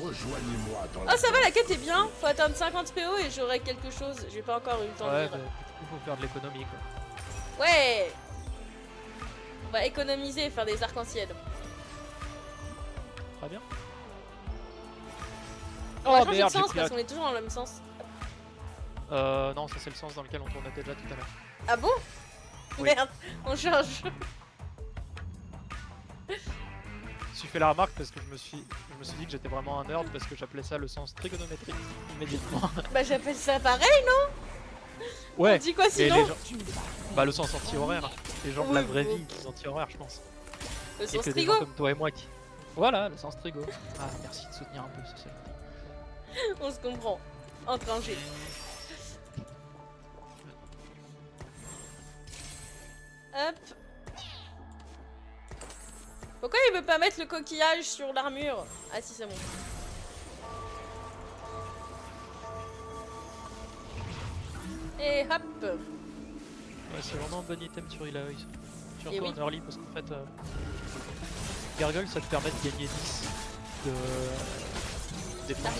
Rejoignez-moi dans Oh ça va, la quête est bien. Faut atteindre 50 PO et j'aurai quelque chose. J'ai pas encore eu le temps de Ouais, lire. bah, il faut faire de l'économie quoi. Ouais. On va économiser et faire des arcs-en-ciel. Très bien. On va Oh changer merde, de j'ai sens pris parce qu'on est toujours dans le même sens. non, ça c'est le sens dans lequel on tournait déjà tout à l'heure. Ah bon? Oui. Merde, on change. J'ai fait la remarque parce que je me suis dit que j'étais vraiment un nerd parce que j'appelais ça le sens trigonométrique immédiatement. Bah j'appelle ça pareil, non? Ouais. On dit quoi Et sinon? les gens... Bah le sens anti-horaire. Les gens de la Oui, vraie bon. vie qui sont anti-horaires je pense. Le Et sens que des trigo. gens comme toi et moi qui... Voilà, la séance Trigo. Ah, merci de soutenir un peu, ça c'est On se comprend. Entre un G. Hop. Pourquoi il veut pas mettre le coquillage sur l'armure? Ah si, c'est bon. Et hop. Ouais, c'est vraiment un bon item sur Ilaoi. Surtout Et oui. en early parce qu'en fait, Gargoyle ça te permet de gagner 10 de défense,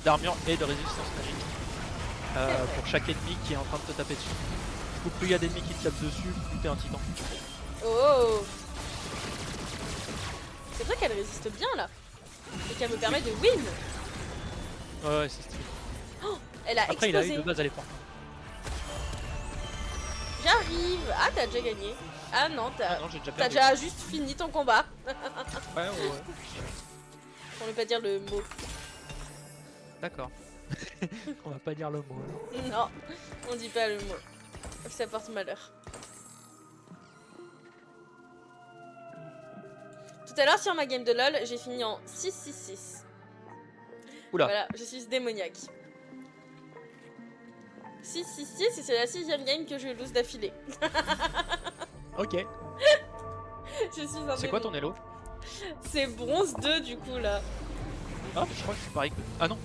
d'armure et de résistance magique pour chaque ennemi qui est en train de te taper dessus. Du coup, plus il y a d'ennemis qui te tapent dessus, plus t'es un titan. Oh. C'est vrai qu'elle résiste bien là. Et qu'elle me permet de win. Ouais, c'est stylé. Oh, elle a Après, il a eu explosé. de base à l'époque. J'arrive. Ah, t'as déjà gagné. Ah non, Ah non, j'ai déjà t'as perdu. déjà juste fini ton combat. Ouais. Pour ne pas dire le mot. D'accord. On va pas dire le mot. Alors. Non, on dit pas le mot. Ça porte malheur. Tout à l'heure sur ma game de LoL, j'ai fini en 6-6-6. Oula. Voilà, je suis démoniaque. 6-6-6 et c'est la 6ème game que je lose d'affilée. Ok. Je suis un C'est quoi ton démon. elo? C'est bronze 2 du coup là. Ah, je crois que je suis pareil que. Ah non.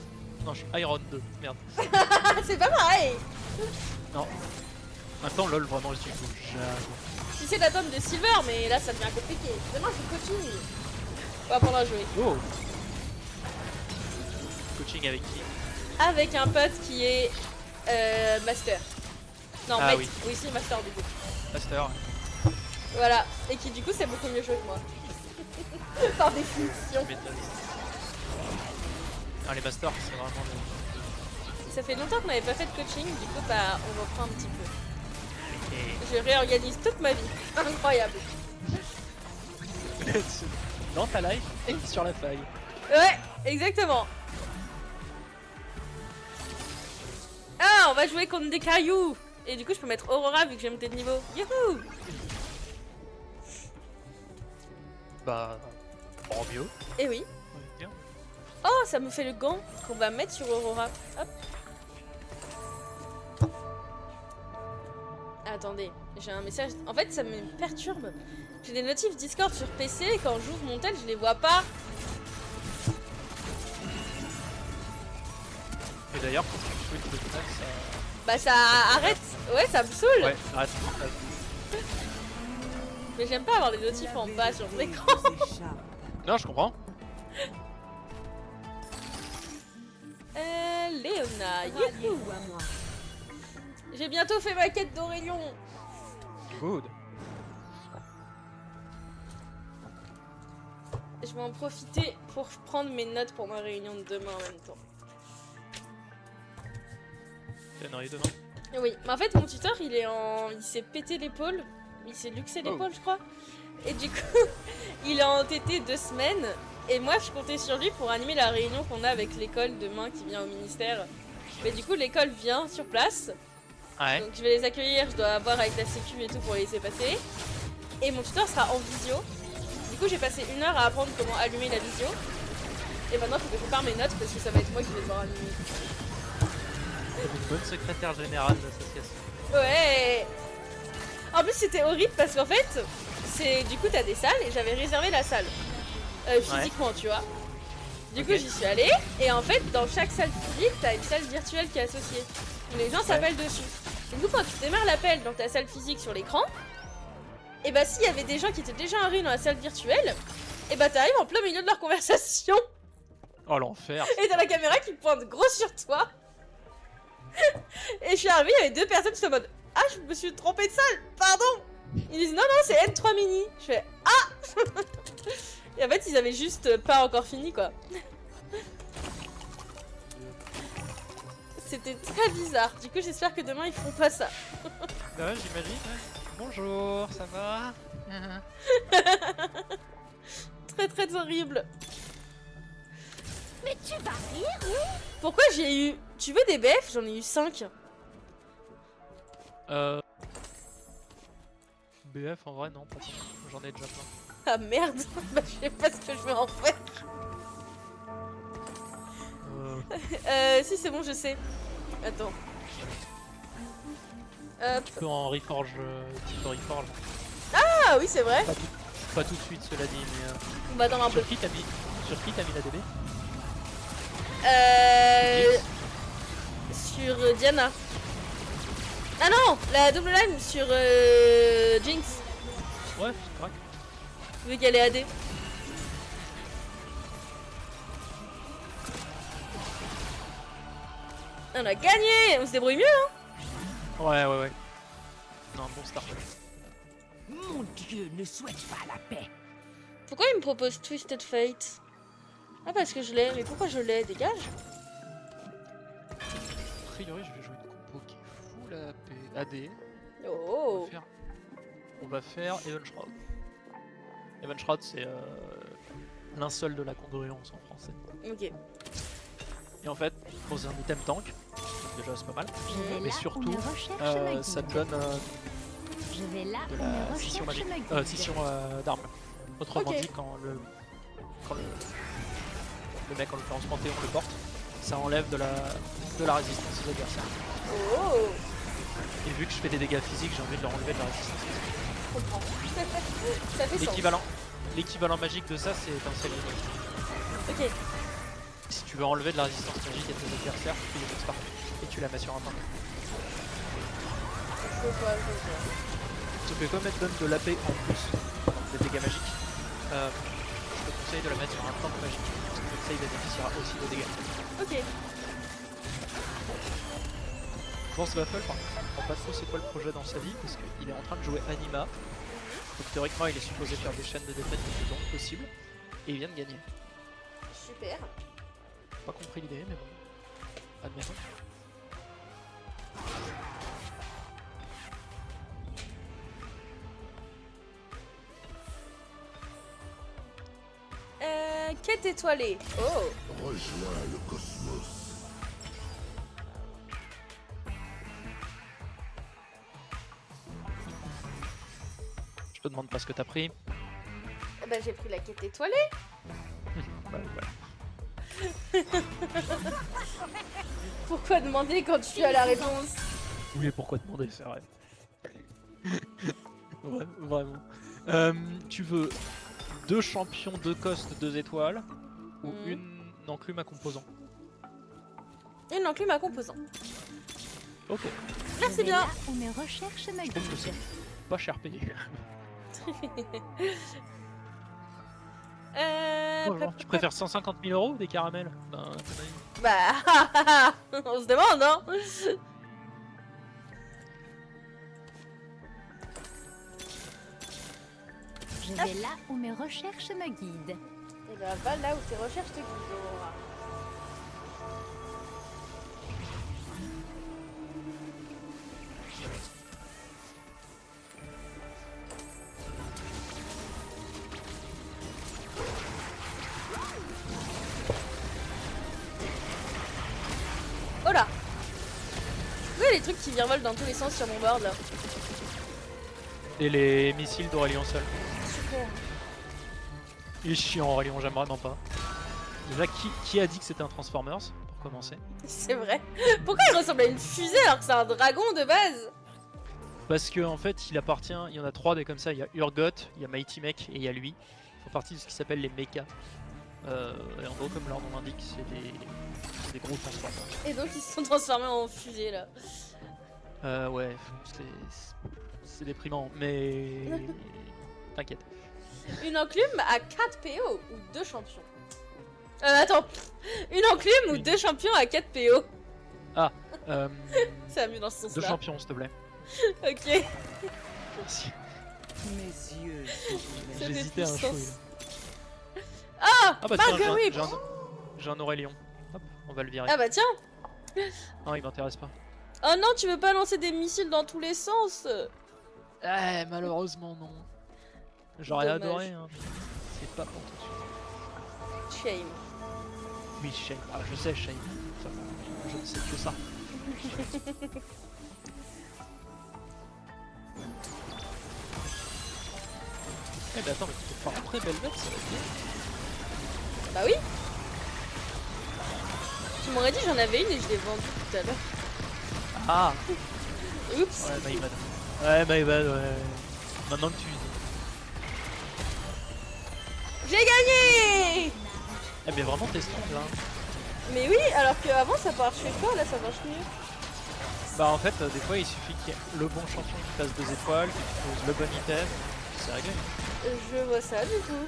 Non, je suis Iron 2. Merde. Ah, c'est pas pareil. Non. Maintenant, lol, vraiment, je suis fou. Jamais. Si c'est d'attendre de silver, mais là ça devient compliqué. Demain je fais coaching. On va apprendre à jouer. Oh. Coaching avec qui? Avec un pote qui est master. Non, Ah maître. oui. Oui, c'est master du coup. Master. Voilà. Et qui du coup sait beaucoup mieux jouer que moi. Par définition. Tu m'étonnes. Ah, les masters, c'est vraiment le. Ça fait longtemps qu'on n'avait pas fait de coaching, du coup bah on reprend un petit peu. Ok. Je réorganise toute ma vie. Incroyable. Dans ta life et sur la faille. Ouais, exactement. Ah, on va jouer contre des cailloux. Et du coup je peux mettre Aurora vu que j'ai monté de niveau. Youhou. Bah. Bon, mieux. Et oui. on va dire. Oh, ça me fait le gant qu'on va mettre sur Aurora. Hop. Attendez, j'ai un message. En fait, ça me perturbe. J'ai des notifs Discord sur PC et quand j'ouvre mon tel, je les vois pas. Et d'ailleurs, quand tu switches de tel, ça. Bah ça arrête. Ouais, ça me saoule. Ouais, arrête. Mais j'aime pas avoir les notifs en bas sur mon écran. Non, je comprends. Léona, youhou. J'ai bientôt fait ma quête d'Aurélien. Good. Je vais en profiter pour prendre mes notes pour ma réunion de demain en même temps. Il y en aurait demain. Oui, mais en fait mon tuteur il s'est pété l'épaule, il s'est luxé Oh. l'épaule je crois. Et du coup il est entêté 2 semaines et moi je comptais sur lui pour animer la réunion qu'on a avec l'école demain qui vient au ministère. Mais du coup l'école vient sur place, Ouais. donc je vais les accueillir, je dois voir avec la sécu et tout pour les laisser passer. Et mon tuteur sera en visio. Du coup j'ai passé 1 heure à apprendre comment allumer la visio. Et maintenant il faut que je prépare mes notes parce que ça va être moi qui vais devoir animer. Une bonne secrétaire générale d'association. Ouais. En plus c'était horrible parce qu'en fait, c'est du coup t'as des salles et j'avais réservé la salle physiquement, tu vois. Du coup Ok. j'y suis allée et en fait dans chaque salle physique t'as une salle virtuelle qui est associée. Où les gens s'appellent dessus. Et du coup quand tu démarres l'appel dans ta salle physique sur l'écran, et bah s'il y avait des gens qui étaient déjà arrivés dans la salle virtuelle, et bah t'arrives en plein milieu de leur conversation Oh l'enfer. et t'as la caméra qui pointe gros sur toi. Et je suis arrivée, il y avait 2 personnes qui sont en mode ah je me suis trompée de salle, pardon. Ils disent non c'est N3 mini. Je fais ah. Et en fait ils avaient juste pas encore fini quoi. C'était très bizarre, du coup j'espère que demain ils feront pas ça. Bah ouais, j'imagine. Ouais. Bonjour, ça va? Très très horrible. Mais tu vas rire? Pourquoi j'ai eu... Tu veux des BF? J'en ai eu 5. BF en vrai non, pas tant. J'en ai déjà plein. Ah merde, bah, je sais pas ce que je vais en faire. Si c'est bon, je sais. Attends. Tu peux en reforge, type reforge. Ah oui, c'est vrai. Pas tout de suite, cela dit, mais. On va attendre un peu. Sur qui t'as mis la DB? Sur Diana. Ah non, la double line sur Jinx, Ouais, c'est correct. vu qu'elle est AD. On a gagné. On se débrouille mieux, hein. Ouais. Non, bon start. Mon dieu ne souhaite pas la paix. Pourquoi il me propose Twisted Fate? Ah parce que je l'ai, mais pourquoi je l'ai? Dégage. A priori, je vais jouer une compo qui est full AD. Oh. On va faire Even Shroud. Even Shroud, c'est linceul de la congruence en français. Ok. Et en fait, bon, c'est un item tank, donc déjà c'est pas mal. Je vais Mais là surtout, où mes recherches me ça te guident. donne Je vais là de où la mes scission recherches magique, me guident. scission d'armes. Autrement Ok. dit, quand le mec, en l'occurrence Panthéon, le porte, ça enlève de la résistance aux adversaires. Oh. Et vu que je fais des dégâts physiques, j'ai envie de leur enlever de la résistance. Je comprends. Ça fait sens. L'équivalent magique de ça, c'est étincelle unique. Ok. Si tu veux enlever de la résistance magique à tes adversaires, tu les mixes pas et tu la mets sur un tank. Je vois. Sauf que comme elle te donne de l'AP en plus des dégâts magiques, je te conseille de la mettre sur un tank magique. Parce que ça, il bénéficiera aussi des dégâts. Ok. Je pense Waffle, par contre, je comprends pas trop c'est quoi le projet dans sa vie, parce qu'il est en train de jouer Anima. Donc théoriquement, il est supposé faire des chaînes de défaites le plus longues possible. Et il vient de gagner. Super. Pas compris l'idée, mais bon. Admettons. Quête étoilée. Oh. Rejoins le cosmos. Je te demande pas ce que t'as pris. Bah j'ai pris la quête étoilée. Bah, voilà. Pourquoi demander quand tu as la réponse? Oui, pourquoi demander, c'est vrai. Ouais, vraiment. Tu veux 2 champions, 2 costes, 2 étoiles ou une enclume à composants? Une enclume à composants. Ok, Merci Je vais bien. là où mes recherches me je trouve que c'est guident. pas cher payé. Tu préfères 150 000 euros ou des caramels? Ben, Bah, on se demande, hein. Je vais là où mes recherches me guident. Et bah, va là où tes recherches te guident, Aurora. Oh là! Oui, les trucs qui virevolent dans tous les sens sur mon board là. Et les missiles d'Aurélien seul. Super. Il est chiant Aurélien, j'aime vraiment pas. Déjà, qui a dit que c'était un Transformers, pour commencer? C'est vrai. Pourquoi il ressemble à une fusée alors que c'est un dragon de base? Parce que en fait, il appartient, il y en a 3 des comme ça, il y a Urgot, il y a Mighty Mech et il y a lui. Ils font partie de ce qui s'appelle les mechas. Et en gros, comme leur nom l'indique, c'est des gros Transformers. Et donc ils se sont transformés en fusée là. Ouais, c'est déprimant, mais t'inquiète. Une enclume à 4 PO ou 2 champions. Attends, une enclume ou 2 champions à 4 PO. Ça va mieux dans ce 2 sens-là. champions, s'il te plaît. Ok. Merci. Mes yeux. Ça fait J'hésitais à un plus chouille. sens. Ah, Ah bah tiens, Marguerite. j'ai un Aurélien. Hop, on va le virer. Ah bah tiens. Non, il m'intéresse pas. Oh non, tu veux pas lancer des missiles dans tous les sens? Eh, malheureusement non. J'aurais Dommage. adoré, hein. C'est pas pour tout de suite. Shame. Oui, Shane. Ah, je sais, Shane. Enfin, je ne sais que ça. Eh mais attends, mais tu peux pas rentrer Belvet, ça va être bien. Bah oui. Tu m'aurais dit j'en avais une et je l'ai vendue tout à l'heure. Ah Oups. ouais, my bad. Ouais, my bad, ouais. Maintenant que tu dis. J'ai gagné. Eh mais vraiment t'es strong là. Mais oui, alors qu'avant ça marchait pas, là ça marche mieux. Bah en fait, des fois il suffit qu'il y ait le bon champion qui fasse 2 étoiles, qui pose le bon item, c'est réglé. Je vois ça du coup.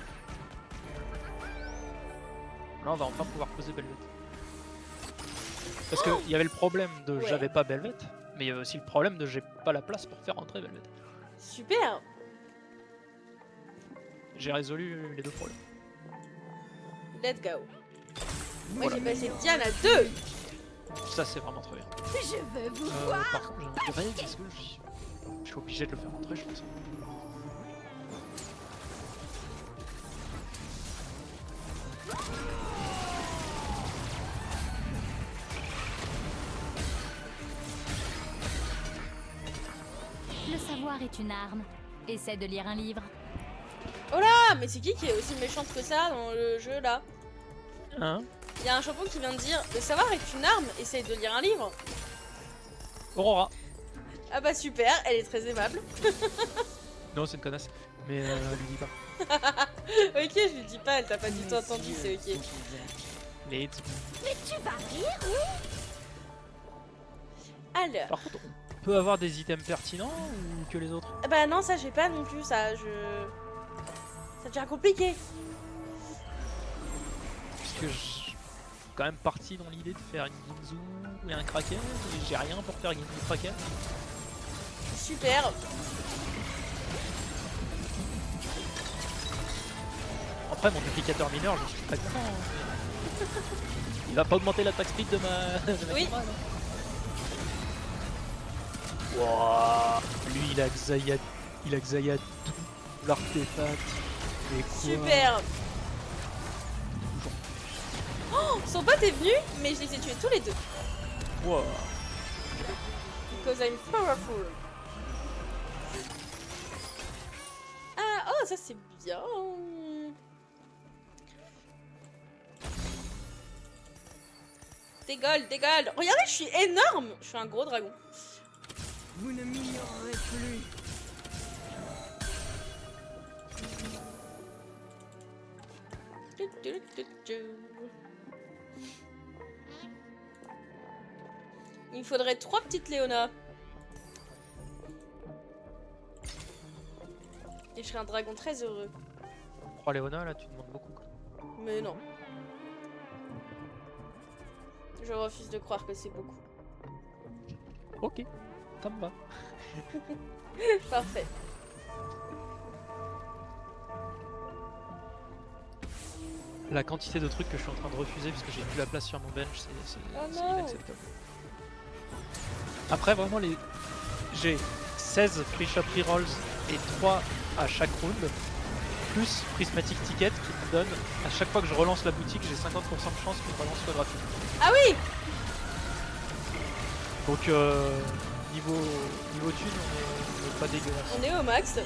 Là on va enfin pouvoir poser Belvet. Parce qu'il y avait le problème de Ouais. j'avais pas Belvet, mais il y avait aussi le problème de j'ai pas la place pour faire rentrer Belvet. Super. J'ai résolu les deux problèmes. Let's go. Moi Voilà. j'ai passé Diane à 2. Ça c'est vraiment très bien. Je veux vous voir. Par contre j'ai envie de rire parce que je suis obligé de le faire rentrer je pense. Le savoir est une arme. Essaie de lire un livre. Oh là, mais c'est qui est aussi méchante que ça dans le jeu là? Hein? Il y a un champion qui vient de dire le savoir est une arme, essaye de lire un livre. Aurora. Ah bah super, elle est très aimable. Non c'est une connasse. Mais lui dis pas. Ok, je lui dis pas, elle t'a pas du tout entendu, c'est ok. Les... Mais tu vas rire. Alors, Par contre on peut avoir des items pertinents ou que les autres? bah non, ça j'ai pas non plus, ça devient compliqué. Puisque je suis quand même parti dans l'idée de faire une Ginzu et un Kraken, et j'ai rien pour faire Ginzu Kraken. Super. Après mon duplicateur mineur, je suis très content. Hein. Il va pas augmenter l'attaque speed de ma Oui. camarade, hein. Wouah. Lui il a Xayah, tout l'artefact. Et quoi? Super. Oh, son pote est venu, mais je les ai tués tous les deux. Wouah. Because I'm powerful. Ah, oh, ça c'est bien. Des golds, des golds. Regardez, je suis énorme. Je suis un gros dragon. Vous ne m'ignorerez plus. Il me faudrait 3 petites Léona. Et je serais un dragon très heureux. 3 Léona là, tu demandes beaucoup. Quoi. Mais non. Je refuse de croire que c'est beaucoup. Ok, ça me va. Parfait. La quantité de trucs que je suis en train de refuser parce que j'ai plus la place sur mon bench, c'est Oh c'est non. inacceptable. Après vraiment j'ai 16 free shop rerolls et 3 à chaque round, plus prismatic ticket qui me donne à chaque fois que je relance la boutique, j'ai 50% de chance que je relance soit gratuit. Ah oui. Donc niveau thune on est pas dégueulasse. On est au max.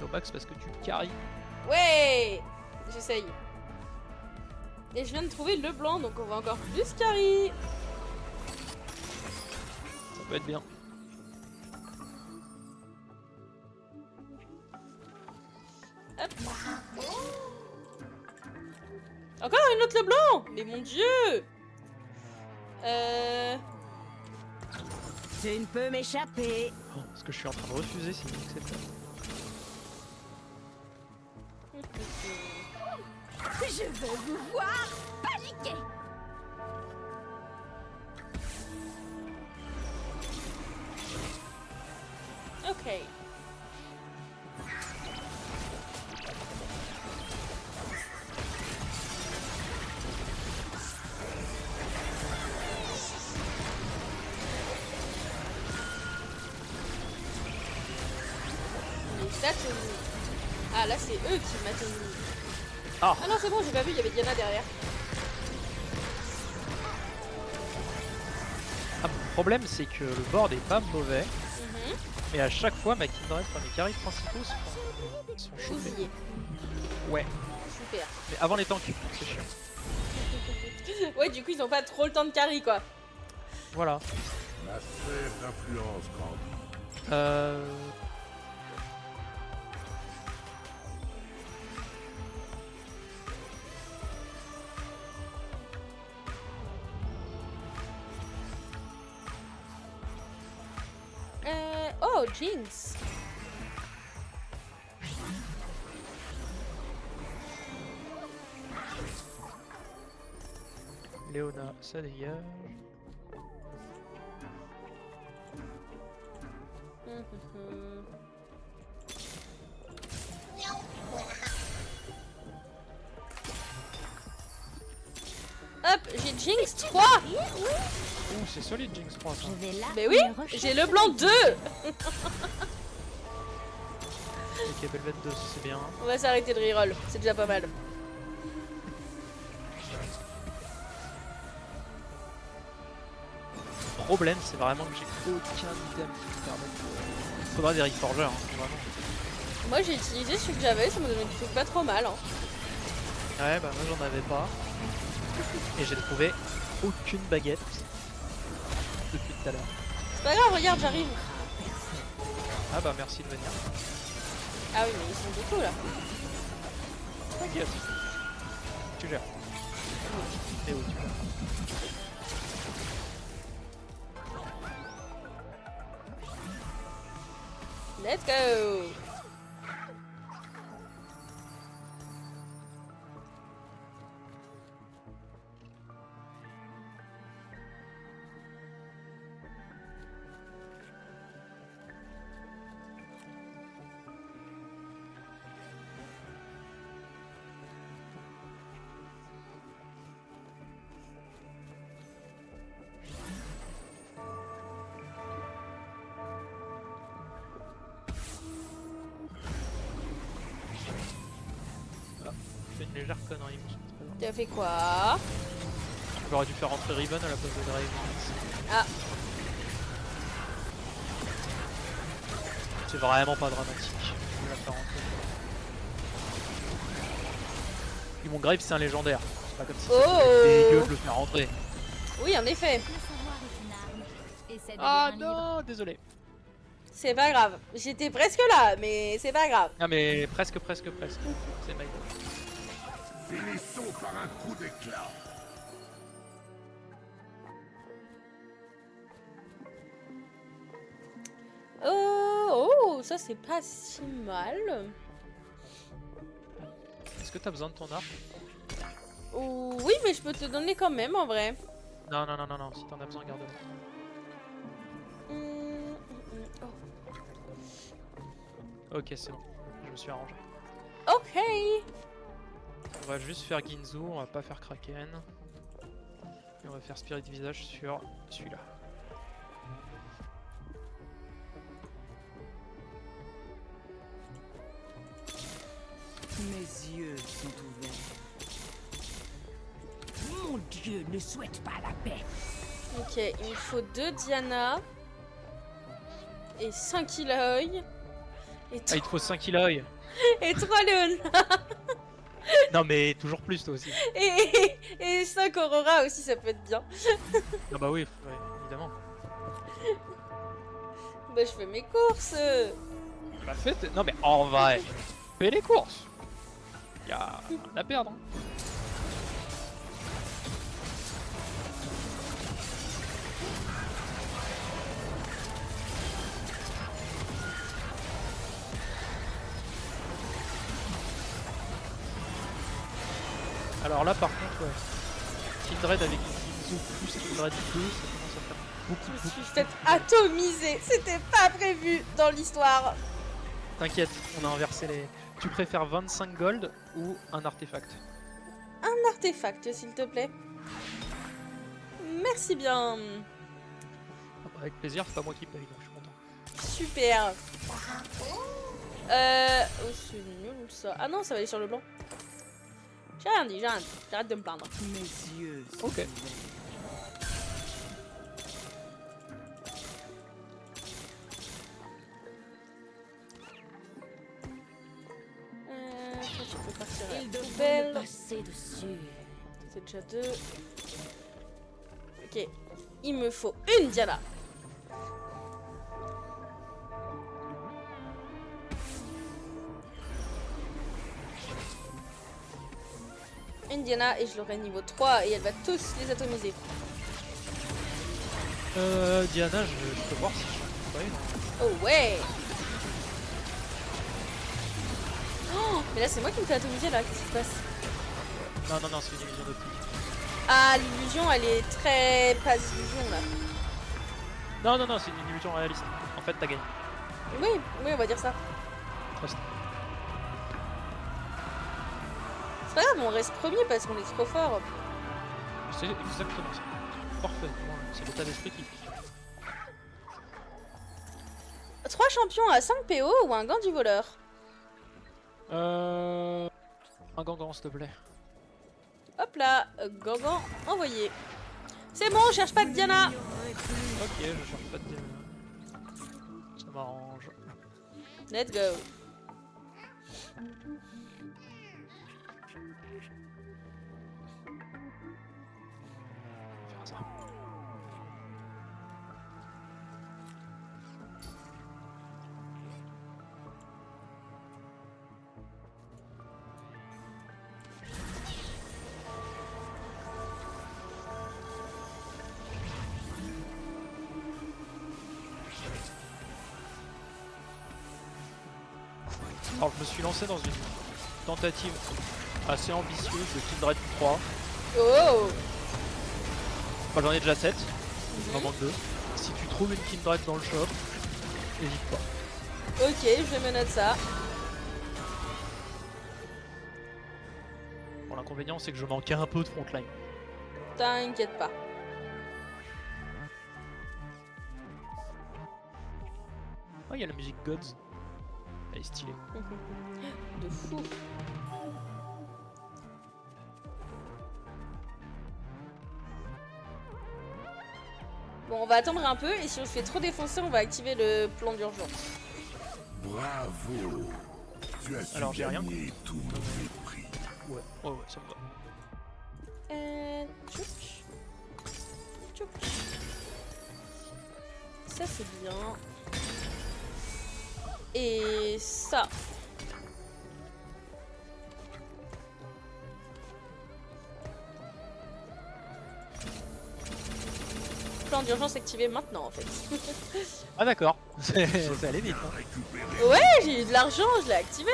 Au max parce que tu carry. Ouais. J'essaye. Et je viens de trouver le blanc, donc on va encore plus carry. Ça peut être bien. Hop. Encore une autre le blanc. Mais mon dieu. Tu ne peux m'échapper. Oh, ce que je suis en train de refuser c'est inacceptable. Je veux vous voir paniquer. Ok. Les stats. Ah là c'est eux qui m'atteignent. Ah. Ah non c'est bon, j'ai pas vu, il y avait Diana derrière. Ah bon. problème c'est que le board est pas mauvais, Mhm. mais à chaque fois ma Kindred, enfin mes carries principaux sont chauffés. Bousillé. Ouais, Super. mais avant les tanks, c'est chiant. Ouais, du coup, ils ont pas trop le temps de carry, quoi. Voilà. La sphère d'influence grandit. Oh, Jinx. Léona, ça dégage. Mhm. Hop, j'ai Jinx 3. Ouh, c'est solide Jinx 3 ça. Je vais là. Mais oui, me rechercher j'ai le blanc 2. Ok, Belvet 2, c'est bien. On va s'arrêter de reroll, c'est déjà pas mal. Le problème, c'est vraiment que j'ai aucun item qui me permette de... Faudra des Reforgers, hein, vraiment. Moi, j'ai utilisé celui que j'avais, ça m'a donné des trucs pas trop mal. Hein. Ouais, bah moi j'en avais pas. Et j'ai trouvé aucune baguette depuis tout à l'heure. C'est pas grave, regarde, j'arrive. Ah bah merci de venir. Ah oui, mais ils sont beaucoup là. T'inquiète. Tu gères. Et où tu gères. Let's go. C'est une légère connerie, mais c'est pas grave. Tu as fait quoi? J'aurais dû faire rentrer Riven à la place de Draven. Ah, C'est vraiment pas dramatique. Je vais la faire rentrer. Puis mon Graves c'est un légendaire. C'est pas comme si Oh. c'était dégueu de le faire rentrer. oui, en effet. Le savoir est une arme. Essaie de Ah lire un livre. non, désolé. C'est pas grave. J'étais presque là, mais c'est pas grave. Ah mais presque. C'est my god. Finissons par un coup d'éclat. Oh, ça c'est pas si mal. Est-ce que t'as besoin de ton arc? Oh, oui, mais je peux te donner quand même en vrai. Non, si t'en as besoin, garde-le. Oh. Ok, c'est bon. Je me suis arrangé. Ok. On va juste faire Ginzu, on va pas faire Kraken. Et on va faire Spirit Visage sur celui-là. Mes yeux sont ouverts. Mon Dieu ne souhaite pas la paix. Ok, il me faut 2 Diana. Et 5 Ilaoi. Et, Ah, il te faut 5 Ilaoi. et 3 Léona. Non mais toujours plus toi aussi. Et 5 Aurora aussi, ça peut être bien. Ah bah oui, ouais, évidemment. Bah, je fais mes courses. Bah faites... Non mais en vrai, fais les courses. Y'a rien à perdre. Hein. Alors là par contre, ouais. Kindred avec Ginzu plus Kindred 2, ça commence à faire Je beaucoup. me suis fait atomiser. C'était pas prévu dans l'histoire. T'inquiète, on a inversé les... Tu préfères 25 gold ou un artefact? Un artefact, s'il te plaît. Merci bien. Ah bah, avec plaisir, c'est pas moi qui paye, donc je suis content. Super. Oh, c'est nul ça. Ah non, ça va aller sur le blanc. J'ai rien dit, j'arrête de me plaindre. Mes yeux sont Ok. ouverts. Elles devront Poubelle. me passer dessus. C'est déjà 2. Ok. Il me faut une Diana. Une Diana et je l'aurai niveau 3 et elle va tous les atomiser. Diana, je peux voir si je peux pas une. Oh ouais. Oh, mais là c'est moi qui me fais atomiser là, qu'est-ce qui se passe? Non, c'est une illusion d'optique. Ah, l'illusion elle est très pas illusion là. Non, c'est une illusion réaliste. En fait, t'as gagné. Oui, on va dire ça. Trust. C'est pas grave, on reste premier parce qu'on est trop fort. C'est exactement ça. Parfait, c'est l'état d'esprit qui... 3 champions à 5 PO ou un gant du voleur? Un gangan, s'il te plaît. Hop là, Gangan envoyé. C'est bon, on cherche pas de Diana. Ok, je cherche pas de Diana. Ça m'arrange. Let's go. On va faire ça. Alors je me suis lancé dans une tentative assez ambitieuse de Kindred 3. Oh. Enfin, j'en ai déjà 7, il m'en manque 2. Si tu trouves une Kindred dans le shop, n'hésite pas. Ok, je me note ça. Bon, l'inconvénient c'est que je manquais un peu de frontline. T'inquiète pas. Ah, il y a la musique Gods. Elle est stylée. De fou. Bon, on va attendre un peu et si on se fait trop défoncer, on va activer le plan d'urgence. Bravo. Tu as su Alors, j'ai rien. gagner tout mon mépris. Ouais, ça me va. Tchouk. Tchouk. Ça c'est bien. Et ça. Plan d'urgence activé maintenant en fait. Ah d'accord, ça allait vite. Hein. Récupérer. Ouais, j'ai eu de l'argent, je l'ai activé.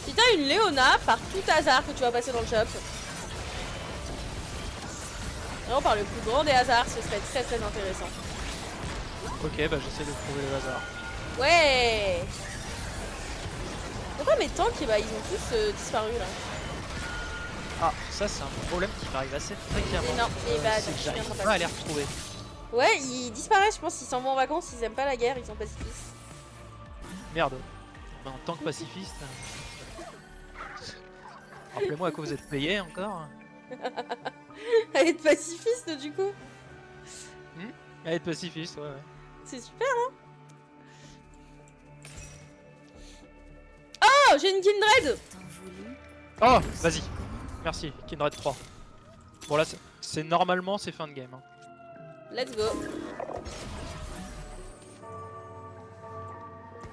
Si t'as une Léona, par tout hasard que tu vas passer dans le shop, vraiment par le plus grand des hasards, ce serait très très intéressant. Ok, bah j'essaie de trouver le hasard. Ouais. Pourquoi mes tanks, bah, ils ont tous disparu là? Ah, ça c'est un problème qui m'arrive assez fréquemment. Et non, et bah, c'est que tu j'arrive viendras pas à les retrouver. Ouais, ils disparaissent, je pense, ils s'en vont en vacances, ils aiment pas la guerre, ils sont pacifistes. Merde. Bah, en tant que pacifiste... Rappelez-moi à quoi vous êtes payé encore. À être pacifiste du coup. À être pacifiste, ouais. C'est super, hein? Oh, j'ai une Kindred! Oh, vas-y. Merci, Kindred 3. Bon là, c'est normalement c'est fin de game. Hein. Let's go.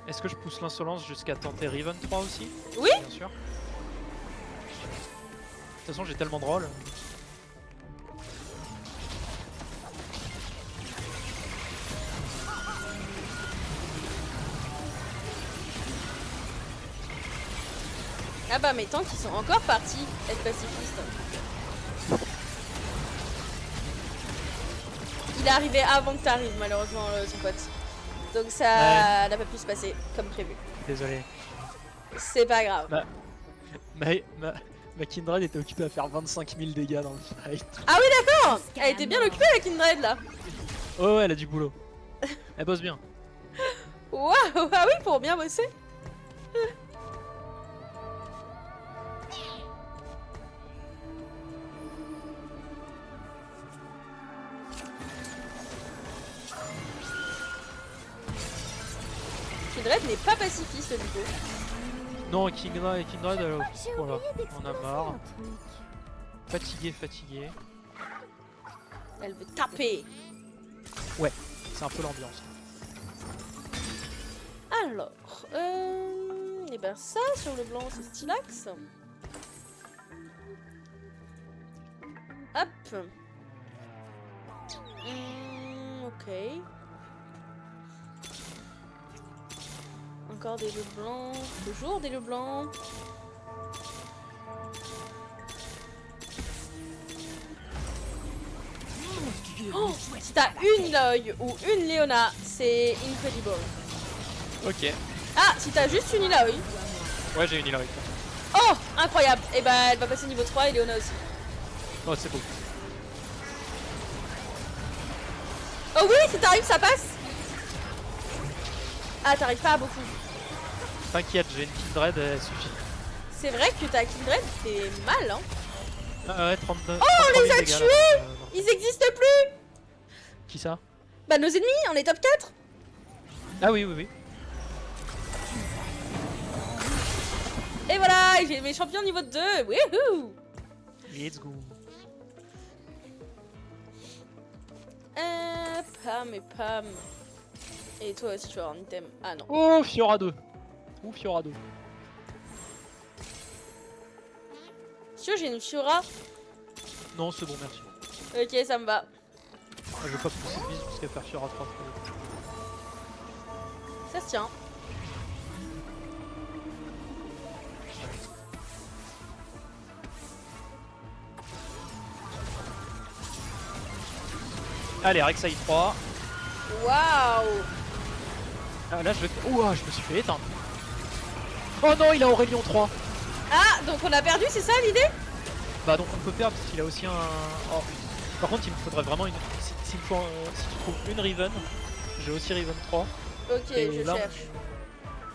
Est-ce que je pousse l'insolence jusqu'à tenter Riven 3 aussi? Oui. Bien sûr. De toute façon, j'ai tellement de rôles. Ah bah mes tanks ils sont encore partis être pacifistes. Il est arrivé avant que t'arrives malheureusement son pote. Donc ça n'a pas pu se passer comme prévu. Désolé. C'est pas grave. Ma Kindred était occupée à faire 25 000 dégâts dans le fight. Ah oui d'accord. Elle était bien occupée la Kindred là. Oh ouais, elle a du boulot. Elle bosse bien. Waouh. Ah oui pour bien bosser. Kindred n'est pas pacifiste du coup. Non, Kindred, J'ai voilà, oublié on a d'exploser marre. un truc. Fatigué. Elle veut taper. C'est un peu l'ambiance. Alors, et ben ça sur le blanc c'est Stylax. Hop. Ok. Encore des lieux blancs. Toujours des lieux blancs. Oh, si t'as une Loy ou une Leona, c'est incredible. Ok. Ah, si t'as juste une Illaoi. Ouais, j'ai une Hilary. Oh, incroyable. Et bah elle va passer niveau 3 et Leona aussi. Oh, c'est beau. Oh oui, si t'arrives, ça passe. Ah, t'arrives pas à beaucoup. T'inquiète, j'ai une Kindred, elle suffit. C'est vrai que ta Kindred fait mal, hein. Ah ouais, 32. Oh, on les a tués. Ils existent plus. Qui ça? Bah nos ennemis, on est top 4. Ah oui. Et voilà, j'ai mes champions niveau 2. Wouhou. Let's go. Pam et Pam. Et toi aussi tu vas avoir un item. Ah non. Oh, Fiora 2. Ou Fiora 2. Si j'ai une Fiora. Non, c'est bon, merci. Ok, ça me va. Ah, je vais pas pousser de vis jusqu'à faire Fiora 3 fois. Ça se tient. Allez, Rek'Sai 3. Waouh. Ah, là, je vais. Ouah, je me suis fait éteindre. Oh non, il a Aurélien 3. Ah, donc on a perdu, c'est ça l'idée? Bah, donc on peut perdre parce qu'il a aussi un. Oh. Par contre, il me faudrait vraiment une. Si tu trouves une Riven, j'ai aussi Riven 3. Ok, Et je là, cherche.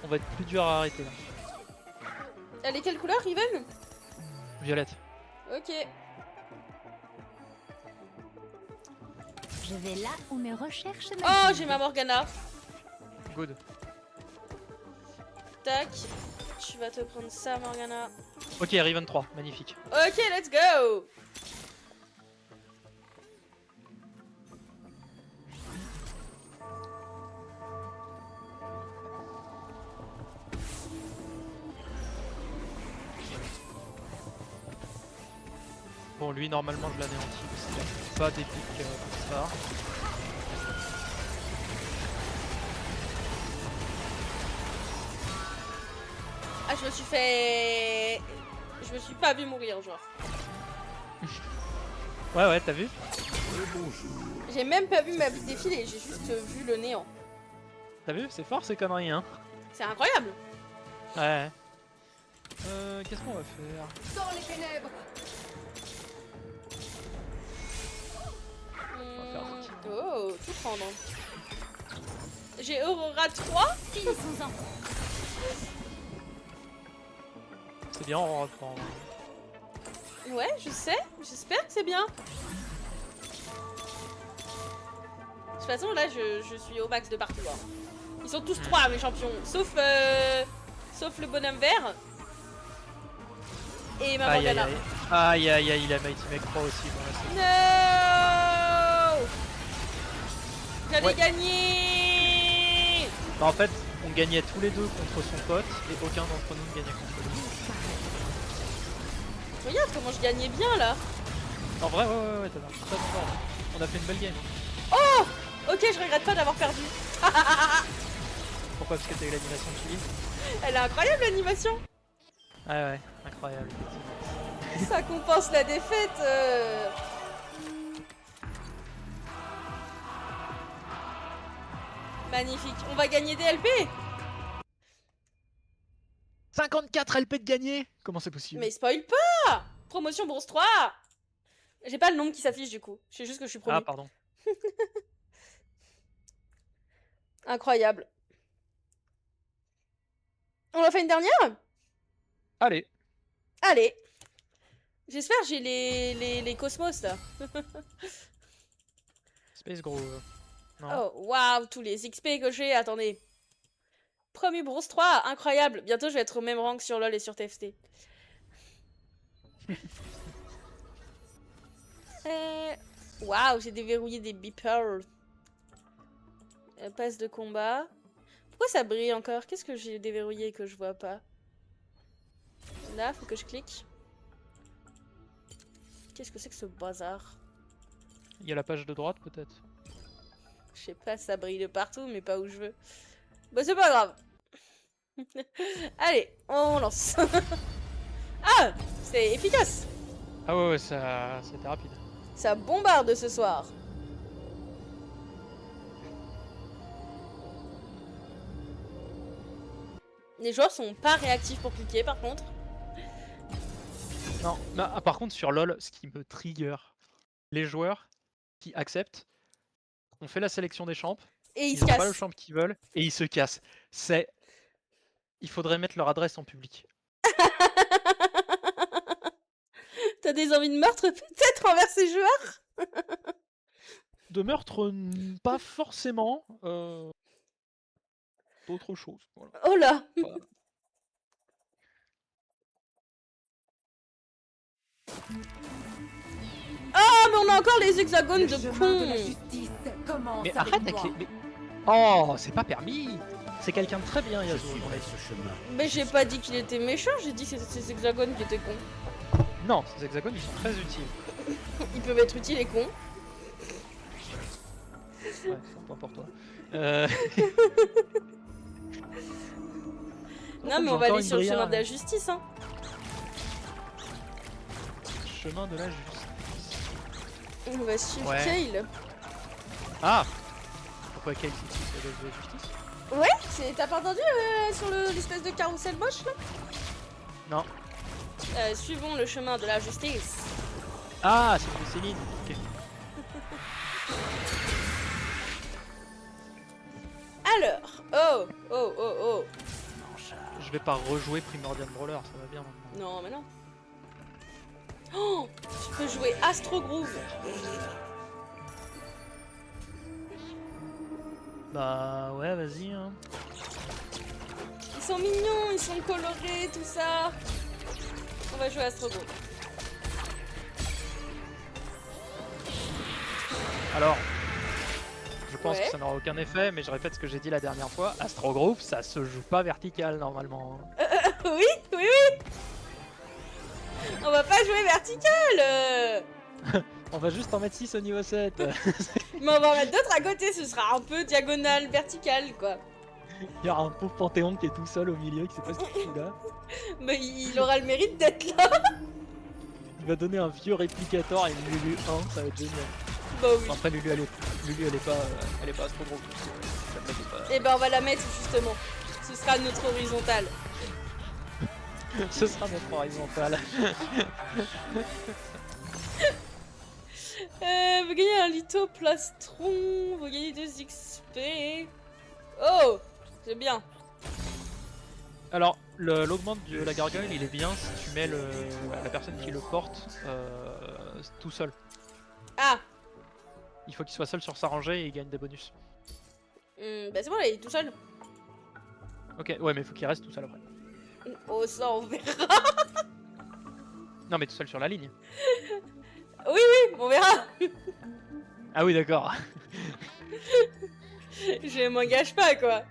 on va être plus dur à arrêter là. Elle est quelle couleur, Riven? Violette. Ok. Je vais là où mes recherches me Oh, guident. j'ai ma Morgana. Good. Tac. Tu vas te prendre ça, Morgana. Ok, Riven 3, magnifique. Ok, let's go. Bon, lui, normalement, je l'anéantis parce qu'il a pas d'épique comme ça. Ah, je me suis fait... Je me suis pas vu mourir, genre. Ouais, t'as vu? J'ai même pas vu ma vie défiler, j'ai juste vu le néant. T'as vu? C'est fort ces conneries, hein? C'est incroyable. Ouais. Qu'est-ce qu'on va faire? Dans les ténèbres. Oh, tout prendre. J'ai Aurora 3. Finissons-en. C'est bien, on reprend. Ouais, je sais. J'espère que c'est bien. De toute façon, là, je suis au max de partout. Hein. Ils sont tous 3, mes champions. Sauf le bonhomme vert. Et ma Morgana. Aïe, il a Mighty Mech 3 aussi. Bon, là, No. J'allais Ouais. gagner. bah, en fait, on gagnait tous les deux contre son pote et aucun d'entre nous ne gagnait contre lui. Regarde comment je gagnais bien, là. En vrai, ouais, t'as pas de fort. On a fait une belle game. Ok, je regrette pas d'avoir perdu. Pourquoi? Parce que t'as eu l'animation de Chili. Elle est incroyable, l'animation. Ouais, incroyable. Ça compense la défaite. Magnifique. On va gagner des LP. 54 LP de gagné. Comment c'est possible? Mais spoil pas. Promotion bronze 3. J'ai pas le nombre qui s'affiche du coup. Je sais juste que je suis promu. Ah, pardon. Incroyable. On en fait une dernière? Allez. Allez. J'espère que j'ai les cosmos là. Space Grove. Non. Oh, waouh, tous les XP que j'ai. Attendez. Premier bronze 3, incroyable. Bientôt, je vais être au même rang que sur LoL et sur TFT. Waouh, j'ai déverrouillé des beepers. Passe de combat. Pourquoi ça brille encore? Qu'est-ce que j'ai déverrouillé et que je vois pas? Là, faut que je clique. Qu'est-ce que c'est que ce bazar? Il y a la page de droite peut-être. Je sais pas, ça brille de partout, mais pas où je veux. Bah c'est pas grave. Allez, on lance. Ah, c'est efficace. Ah ouais, ça c'était rapide. Ça bombarde ce soir. Les joueurs sont pas réactifs pour cliquer par contre. Non, par contre sur LoL, ce qui me trigger, les joueurs qui acceptent, on fait la sélection des champs, Et ils ils se n'ont pas le cassent. champ qu'ils veulent et ils se cassent. Il faudrait mettre leur adresse en public. T'as des envies de meurtre peut-être envers ces joueurs? De meurtre, pas forcément. D'autres choses. Voilà. Oh là. Ah, mais on a encore les hexagones Le de chemin con. de la justice commence Mais avec arrête avec moi. les... Oh, c'est pas permis. C'est quelqu'un de très bien, Je Yasuo. suivrai ce chemin. Mais j'ai pas dit qu'il était méchant, j'ai dit que c'était ces hexagones qui étaient cons. Non, ces hexagones, ils sont très utiles. Ils peuvent être utiles et cons. Ouais, c'est un point pour toi. Non, mais on va aller sur le chemin de la justice, hein. Chemin de la justice. On va suivre Ouais. Kale. Ah. Pourquoi quel c'est de la justice? Ouais, t'as pas entendu sur l'espèce de carrousel moche là? Non. Suivons le chemin de la justice. Ah, c'est de Céline. Ok. Alors, oh. Je vais pas rejouer Primordial Brawler, ça va bien maintenant. Non, mais non. Oh, tu peux jouer Astro Groove. Bah ouais, vas-y. Hein. Ils sont mignons, ils sont colorés, tout ça. On va jouer Astro Groove. Alors, je pense Ouais. que ça n'aura aucun effet, mais je répète ce que j'ai dit la dernière fois. Astro Group, ça se joue pas vertical normalement. Oui. On va pas jouer vertical. On va juste en mettre 6 au niveau 7. Mais on va en mettre d'autres à côté, ce sera un peu diagonal, vertical, quoi. Il y aura un pauvre Panthéon qui est tout seul au milieu, qui sait pas ce qu'il fout là. Mais il aura le mérite d'être là. Il va donner un vieux réplicator et une Lulu 1, ça va être génial. Bah oui. Après Lulu elle est pas Astro Group. Et ben on va la mettre justement. Ce sera notre horizontale. Ce sera notre horizontal. Vous gagnez un lithoplastron, vous gagnez 2 XP. Oh, c'est bien. Alors, l'augmente de la gargoyle, il est bien si tu mets la personne qui le porte tout seul. Ah, Il faut qu'il soit seul sur sa rangée et il gagne des bonus. bah c'est bon, là, il est tout seul. Ok, ouais, mais il faut qu'il reste tout seul après. Oh, ça on verra. Non, mais tout seul sur la ligne. Oui, on verra. Ah oui, d'accord. Je m'engage pas, quoi.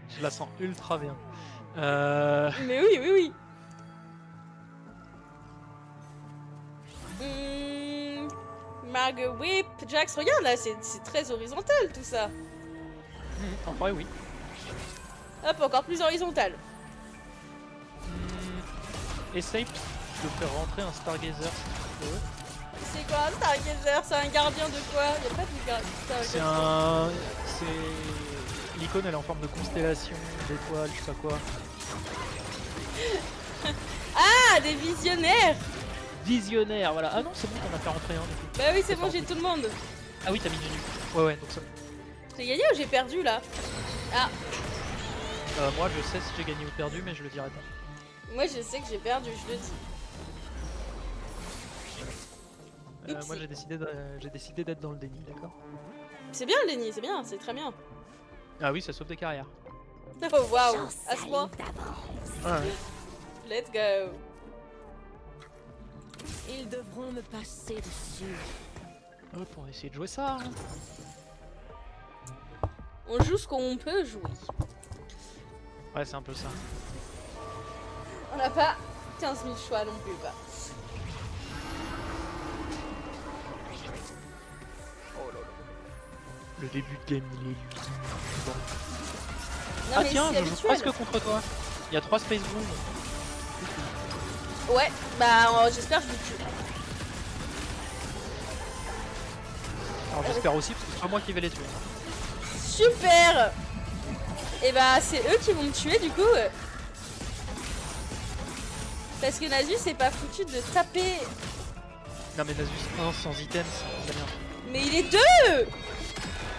Je la sens ultra bien. Mais oui. Margue Whip, Jax, regarde là, c'est très horizontal tout ça. En vrai, oui. Hop, encore plus horizontal. Essaye de faire rentrer un Stargazer si tu peux. C'est quoi un Stargazer? C'est un gardien de quoi? Y'a pas de Stargazer. C'est l'icône, elle est en forme de constellation, d'étoiles, je sais pas quoi. Ah, des visionnaires! Visionnaire, voilà. Ah non, c'est bon, on a fait rentrer un du coup. Bah oui, c'est bon, j'ai tout le monde. Ah oui, t'as mis du nu. Ouais, donc ça. J'ai gagné ou j'ai perdu là? Ah, Moi, je sais si j'ai gagné ou perdu, mais je le dirai pas. moi je sais que j'ai perdu, je le dis. Moi, j'ai décidé d'être dans le déni, d'accord? C'est bien le déni, c'est bien, c'est très bien. Ah oui, ça sauve des carrières. Oh waouh, J'en à ce point. sais d'avance. Ouais. Let's go. Ils devront me passer dessus. Hop, on va essayer de jouer ça. Hein. On joue ce qu'on peut jouer. Ouais, c'est un peu ça. On n'a pas 15 000 choix non plus, quoi. Le début de game, il est lui. Bon. Non, Ah mais tiens, c'est je joue habituel. presque contre toi. Il y a 3 Space Bloom. Ouais, bah j'espère que je vous tue. Alors j'espère aussi, parce que c'est pas moi qui vais les tuer. Super. Et bah c'est eux qui vont me tuer du coup. Parce que Nasus c'est pas foutu de taper. Non mais Nasus 1 sans item, c'est bien. Mais il est 2.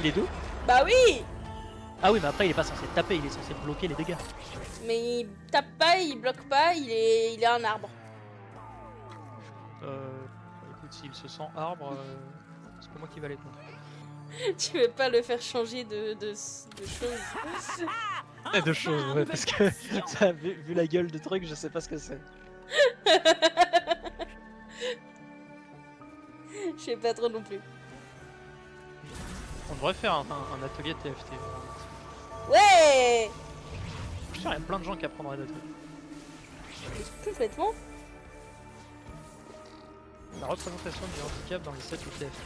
Il est 2? Bah oui. Ah oui, mais après il est pas censé taper, il est censé bloquer les dégâts. Mais il tape pas, il bloque pas, il est un arbre. Écoute, s'il se sent arbre, c'est pas moi qui va les contre. Tu veux pas le faire changer de choses. Et de choses, ouais, parce que ça, vu la gueule de truc, je sais pas ce que c'est. Je sais pas trop non plus. On devrait faire un atelier de TFT. Ouais. Je suis sûr, il y a plein de gens qui apprendraient des trucs. Complètement. La représentation du handicap dans les sets de TFT.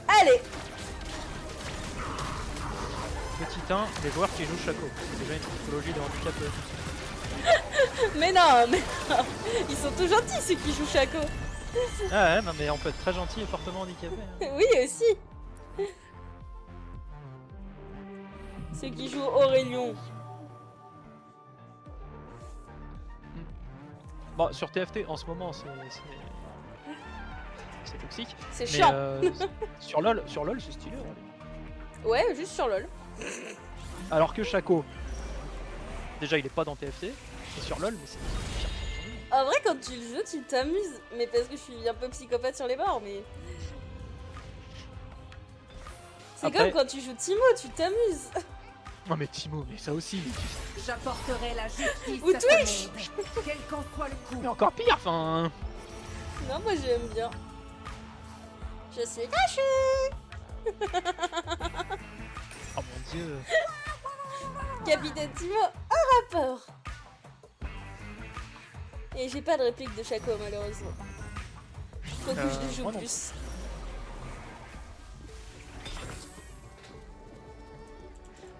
Allez. Petit 1, les joueurs qui jouent Shaco. C'est déjà une typologie de handicap. Mais non, mais non. Ils sont tout gentils ceux qui jouent Shaco. Ah ouais, non mais on peut être très gentil et fortement handicapé. Hein. Oui aussi. Ceux qui jouent Aurélien. Bon, sur TFT en ce moment c'est toxique. C'est Mais chiant. sur LoL c'est stylé. Ouais. Ouais, juste sur LoL. Alors que Shaco, déjà il est pas dans TFT, et sur LoL, mais c'est pire. En vrai, quand tu le joues, tu t'amuses. Mais parce que je suis un peu psychopathe sur les bords, mais. C'est Après- comme quand tu joues Timo, tu t'amuses. Non mais Timo, mais ça aussi. J'apporterai la justice Ou à ce Twitch. monde, quel qu'en soit le coup. Mais encore pire, enfin. Non, moi j'aime bien. Je suis caché. Oh mon dieu. Capitaine Timo, un rapport. Et j'ai pas de réplique de Shaco malheureusement. Faut que je le joue moi non plus.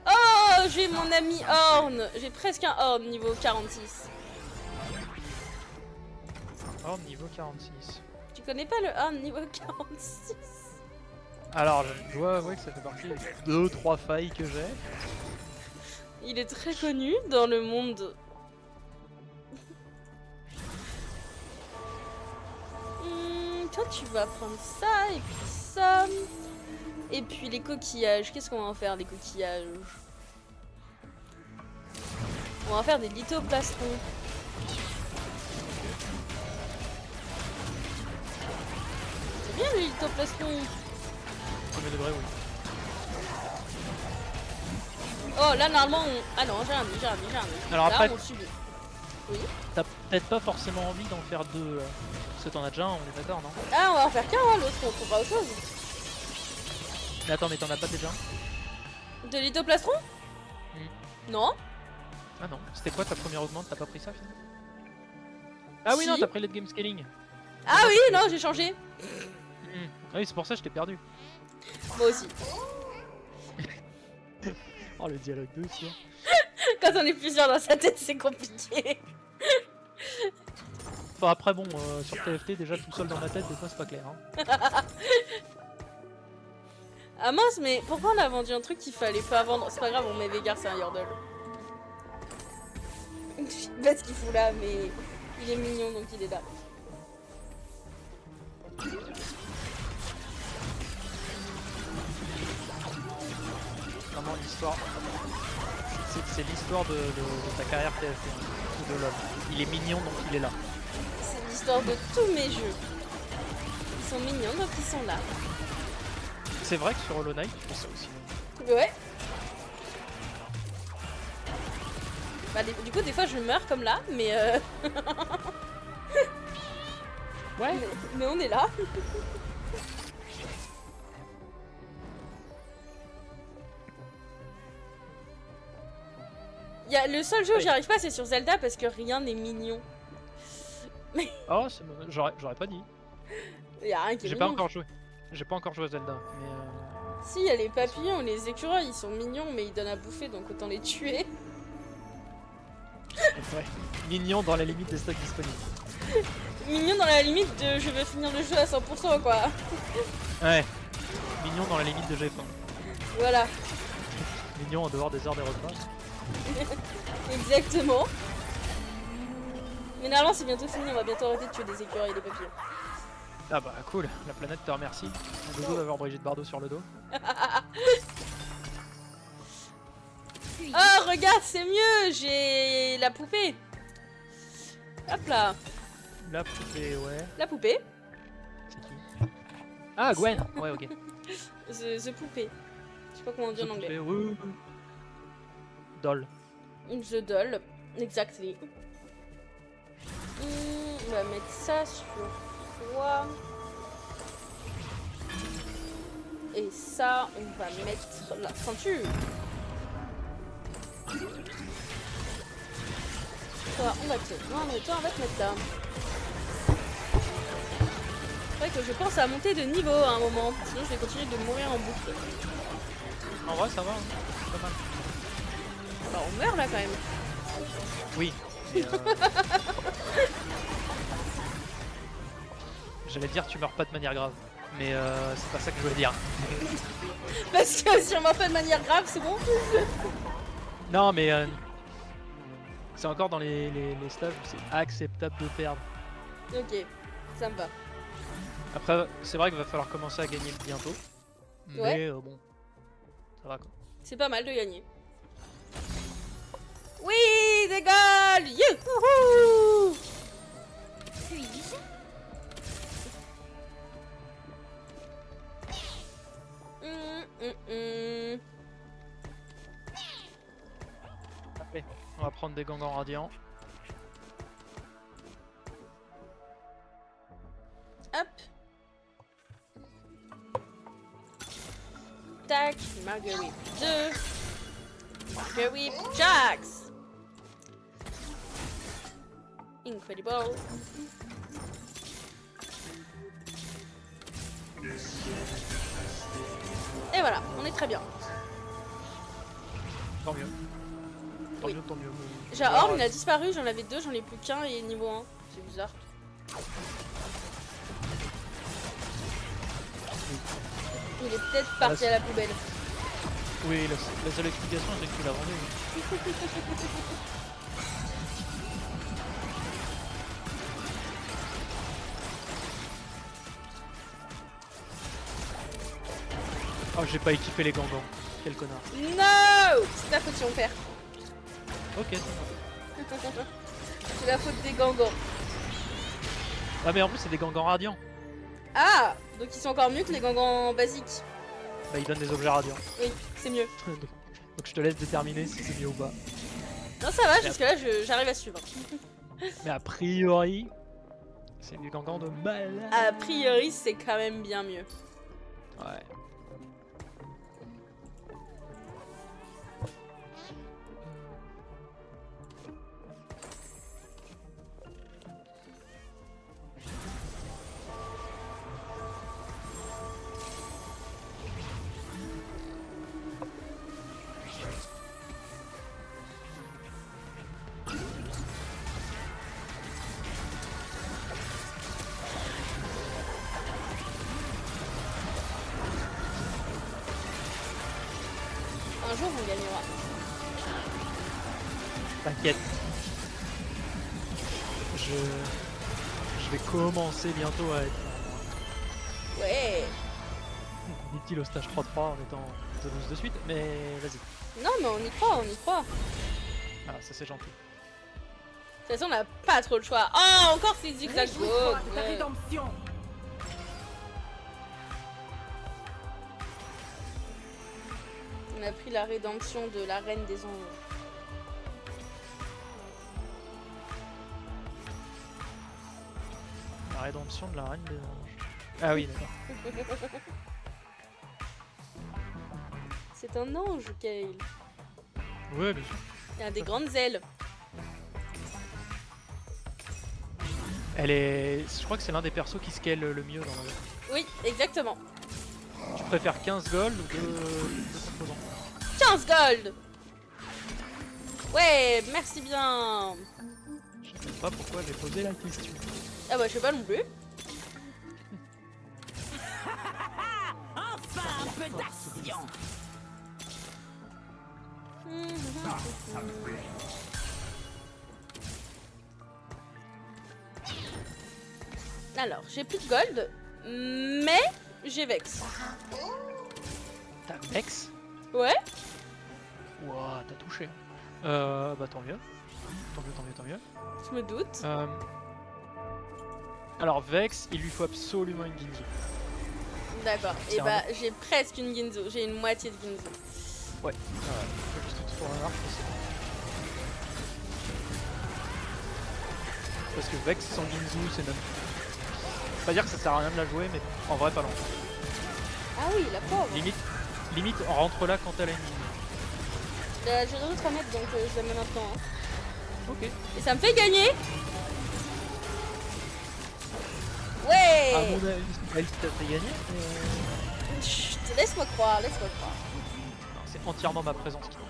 Oh, j'ai mon ami Horn. J'ai presque un Horn niveau 46. Oh, niveau 46. Tu connais pas le Horn niveau 46? Alors, je dois avouer que ça fait partie des 2-3 failles que j'ai. Il est très connu dans le monde. Toi, tu vas prendre ça et puis ça. Et puis les coquillages. Qu'est-ce qu'on va en faire des coquillages? On va en faire des lithoplastrons. C'est bien le lithoplastron. Mais de vrai, oui. Oh là normalement on... Ah non, j'ai un nid. Alors Là, après- on le subit. Oui. T'as peut-être pas forcément envie d'en faire 2. Parce que t'en as déjà un, on est d'accord, non? Ah, on va en faire qu'un, hein, l'autre on trouvera autre chose. Mais attends, mais t'en as pas déjà un? De lithoplastron? Non. Ah non, c'était quoi ta première augmente? T'as pas pris ça finalement? Ah oui, Si. non, t'as pris le game scaling. Ah oui, non, j'ai changé. Ah oui, c'est pour ça que je t'ai perdu. Moi aussi. Oh, le dialogue de ça. Quand on est plusieurs dans sa tête, c'est compliqué. Enfin, après, bon, sur TFT, déjà tout seul dans ma tête, des fois c'est pas clair. Hein. Ah mince, mais pourquoi on a vendu un truc qu'il fallait pas vendre? C'est pas grave, on met Veigar, c'est un Yordle. Je sais pas ce qu'il fout là, mais il est mignon donc il est là. Vraiment l'histoire. C'est l'histoire de ta carrière TFT, hein, ou de LoL. Il est mignon donc il est là. C'est l'histoire de tous mes jeux. Ils sont mignons donc ils sont là. C'est vrai que sur Hollow Knight, tu fais ça aussi. Ouais. Bah, du coup, des fois, je meurs comme là, mais Ouais. mais on est là. Le seul jeu où j'y arrive pas, c'est sur Zelda parce que rien n'est mignon. Oh, j'aurais pas dit. Il y a rien qui est J'ai mignon. pas encore joué. J'ai pas encore joué à Zelda, mais Si, il y a les papillons, les écureuils, ils sont mignons, mais ils donnent à bouffer, donc autant les tuer. ouais. Mignon dans la limite des stocks disponibles. Mignon dans la limite de je veux finir le jeu à 100%, quoi. Ouais. Mignon dans la limite de G-Fin. Voilà, Mignon en dehors des heures des repas. exactement. Mais normalement, c'est bientôt fini, on va bientôt arrêter de tuer des écureuils et des papillons. Ah bah cool, la planète te remercie. Un dodo d'avoir Brigitte Bardot sur le dos. Oh, regarde, c'est mieux, j'ai la poupée. Hop là, La poupée, ouais. la poupée. C'est qui? Ah, Gwen. Ouais, ok. The poupée. Je sais pas comment on dit en anglais. Poupée, oui. Doll. The doll, exactly. On va mettre ça sur toi. Et ça, on va mettre la ceinture. Toi, on va te vendre et toi, on va te mettre là. C'est vrai que je pense à monter de niveau à un moment, sinon je vais continuer de mourir en boucle. En vrai, ça va, hein. C'est pas mal. Bah, on meurt là quand même. Oui. mais, J'allais dire tu meurs pas de manière grave. Mais c'est pas ça que je voulais dire. Parce que si on meurt pas de manière grave, c'est bon. Non, mais c'est encore dans les stages où c'est acceptable de perdre. Ok, ça me va. Après, c'est vrai qu'il va falloir commencer à gagner bientôt. Mais Ouais. bon, ça va quoi. C'est pas mal de gagner. Oui, des goals! Youhou! Puis-je? Allez, on va prendre des gangans radiants. Hop. Tac, Marguerite 2. Marguerite Jax. Incredible. Et voilà, on est très bien. Tant mieux. Tant Oui. mieux, tant mieux. Genre, Orm, il a disparu, j'en avais 2, j'en ai plus qu'un et niveau 1. C'est bizarre. Il est peut-être parti à la poubelle. Oui, la seule explication c'est que tu l'as vendu. Oh, j'ai pas équipé les gangans. Quel connard. No! C'est ta faute si on perd. Ok, c'est bon. C'est la faute des gangans. Ah, mais en plus, c'est des gangans radiants. Ah! Donc ils sont encore mieux que les gangans basiques. Bah, ils donnent des objets radiants. Oui, c'est mieux. Donc, je te laisse déterminer si c'est mieux ou pas. Non, ça va, jusque là j'arrive à suivre. Mais a priori, c'est des gangans de malade. A priori, c'est quand même bien mieux. Ouais. Un jour, on gagnera. T'inquiète. Je vais commencer bientôt à être Ouais. utile au stage 3-3 en étant Zonus de suite, mais vas-y. Non, mais on y croit, on y croit. Ah, ça c'est gentil. De toute façon, on n'a pas trop le choix. Oh, encore ces zigzags. Réjouis-toi de ta rédemption. On a pris la rédemption de la reine des anges. rédemption de la reine des anges. Ah oui, d'accord. C'est un ange, Kayle. Ouais, bien sûr. Il a des grandes ailes. Elle est... Je crois que c'est l'un des persos qui scale le mieux dans la jeu. Oui, exactement. Tu préfères 15 gold ou 2 composants? 15 gold. Ouais, merci bien. Je sais pas pourquoi j'ai posé la question. Ah bah je sais pas non plus. Enfin un peu d'action. Alors, j'ai plus de gold, mais j'ai Vex. T'as Vex? Ouais. Ouah, t'as touché. Bah tant mieux. Tant mieux. Je me doute. Alors Vex, il lui faut absolument une Ginzu. D'accord. Et Tiens. bah j'ai presque une Ginzu. J'ai une moitié de Ginzu. Ouais. Faut juste tout pour un arc, mais c'est bon. Parce que Vex sans Ginzu, c'est même... Pas dire que ça sert à rien de la jouer, mais en vrai pas longtemps. Ah oui, la pauvre. Limite, rentre là quand elle a une Ginzu. J'ai réussi 3 mètres donc je la mets maintenant. Hein. Ok. Et ça me fait gagner. Ouais. À mon avis, elle t'a fait gagner. Chut, laisse-moi croire, laisse-moi croire. Non, c'est entièrement ma présence qui compte.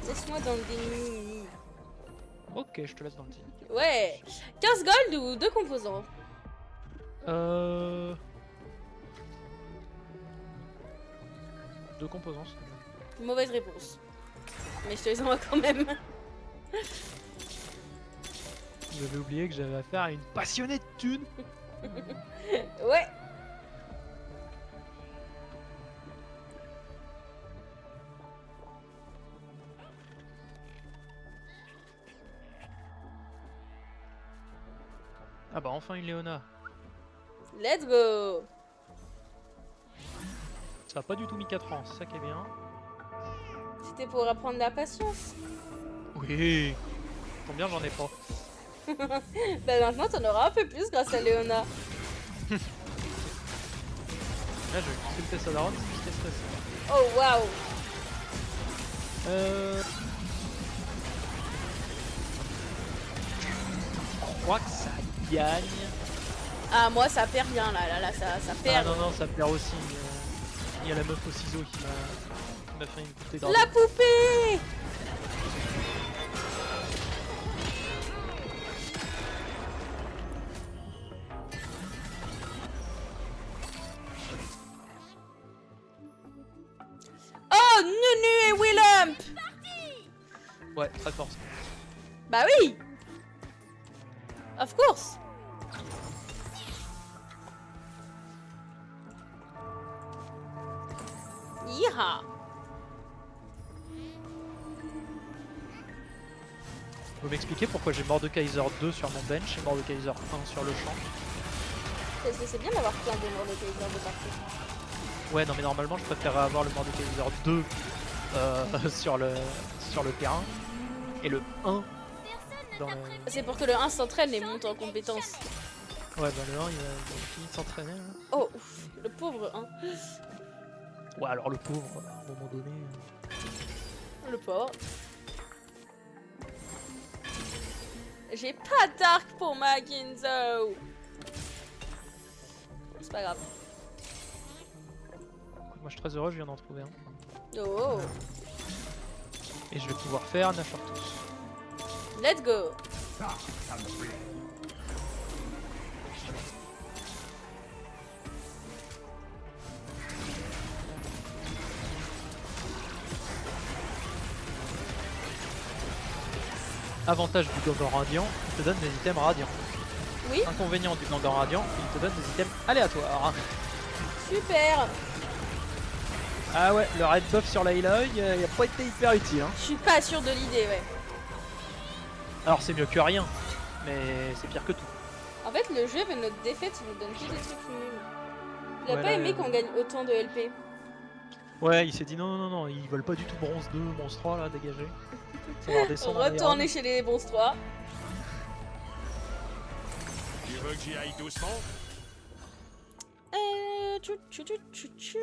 Laisse-moi dans le déni. Ok, je te laisse dans le team. Ouais. 15 gold ou 2 composants? Deux composants. Mauvaise réponse. Mais je te les envoie quand même. Vous avez oublié que j'avais affaire à une passionnée de thunes. Ouais. Ah bah enfin une Léona. Let's go. Ça a pas du tout mis 4 ans, c'est ça qui est bien. C'était pour apprendre la patience. Oui. Combien j'en ai pas. Bah maintenant t'en auras un peu plus grâce à Léona. Là je vais consulter Sadaron, c'est juste stressé. Oh waouh. Je crois que ça gagne. Ah moi ça perd bien là ça Ah perd. non, ça perd aussi. Il y a la meuf au ciseau qui m'a fait une bouteille d'or. La poupée. Oh Nunu et Willump. Ouais, très fort. Bah oui. Of course. Yeeha. Vous m'expliquer pourquoi j'ai Mordekaiser 2 sur mon bench et Mordekaiser 1 sur le champ? Parce que c'est bien d'avoir plein de Mordekaiser de partout. Ouais, non mais normalement je préférerais avoir le Mordekaiser 2 sur le terrain et le 1 dans le... C'est pour que le 1 s'entraîne et monte en compétence. Ouais bah le 1 il a fini de s'entraîner là. Oh, ouf, le pauvre 1. Ouais alors le pauvre, à un moment donné... Le pauvre. J'ai pas d'arc pour ma Ginzo. C'est pas grave. Moi je suis très heureux, je viens d'en trouver un. Oh, Et je vais pouvoir faire Nafartus. let's go. Avantage du Gangan Radiant, il te donne des items radiants. Oui, Inconvénient du Gangan Radiant, il te donne des items aléatoires. super. Ah ouais, le red buff sur l'Aloy, il a pas été hyper utile. Hein. Je suis pas sûre de l'idée, ouais. Alors c'est mieux que rien, mais c'est pire que tout. En fait, le jeu avec notre défaite, il nous donne que des trucs nuls. Il a Ouais, pas là, aimé qu'on gagne autant de LP. Ouais, il s'est dit non, ils veulent pas du tout bronze 2, bronze 3 là, dégagé. Ça va redescendre. Retourner chez les bons 3. veux que j'y aille doucement? Tchou.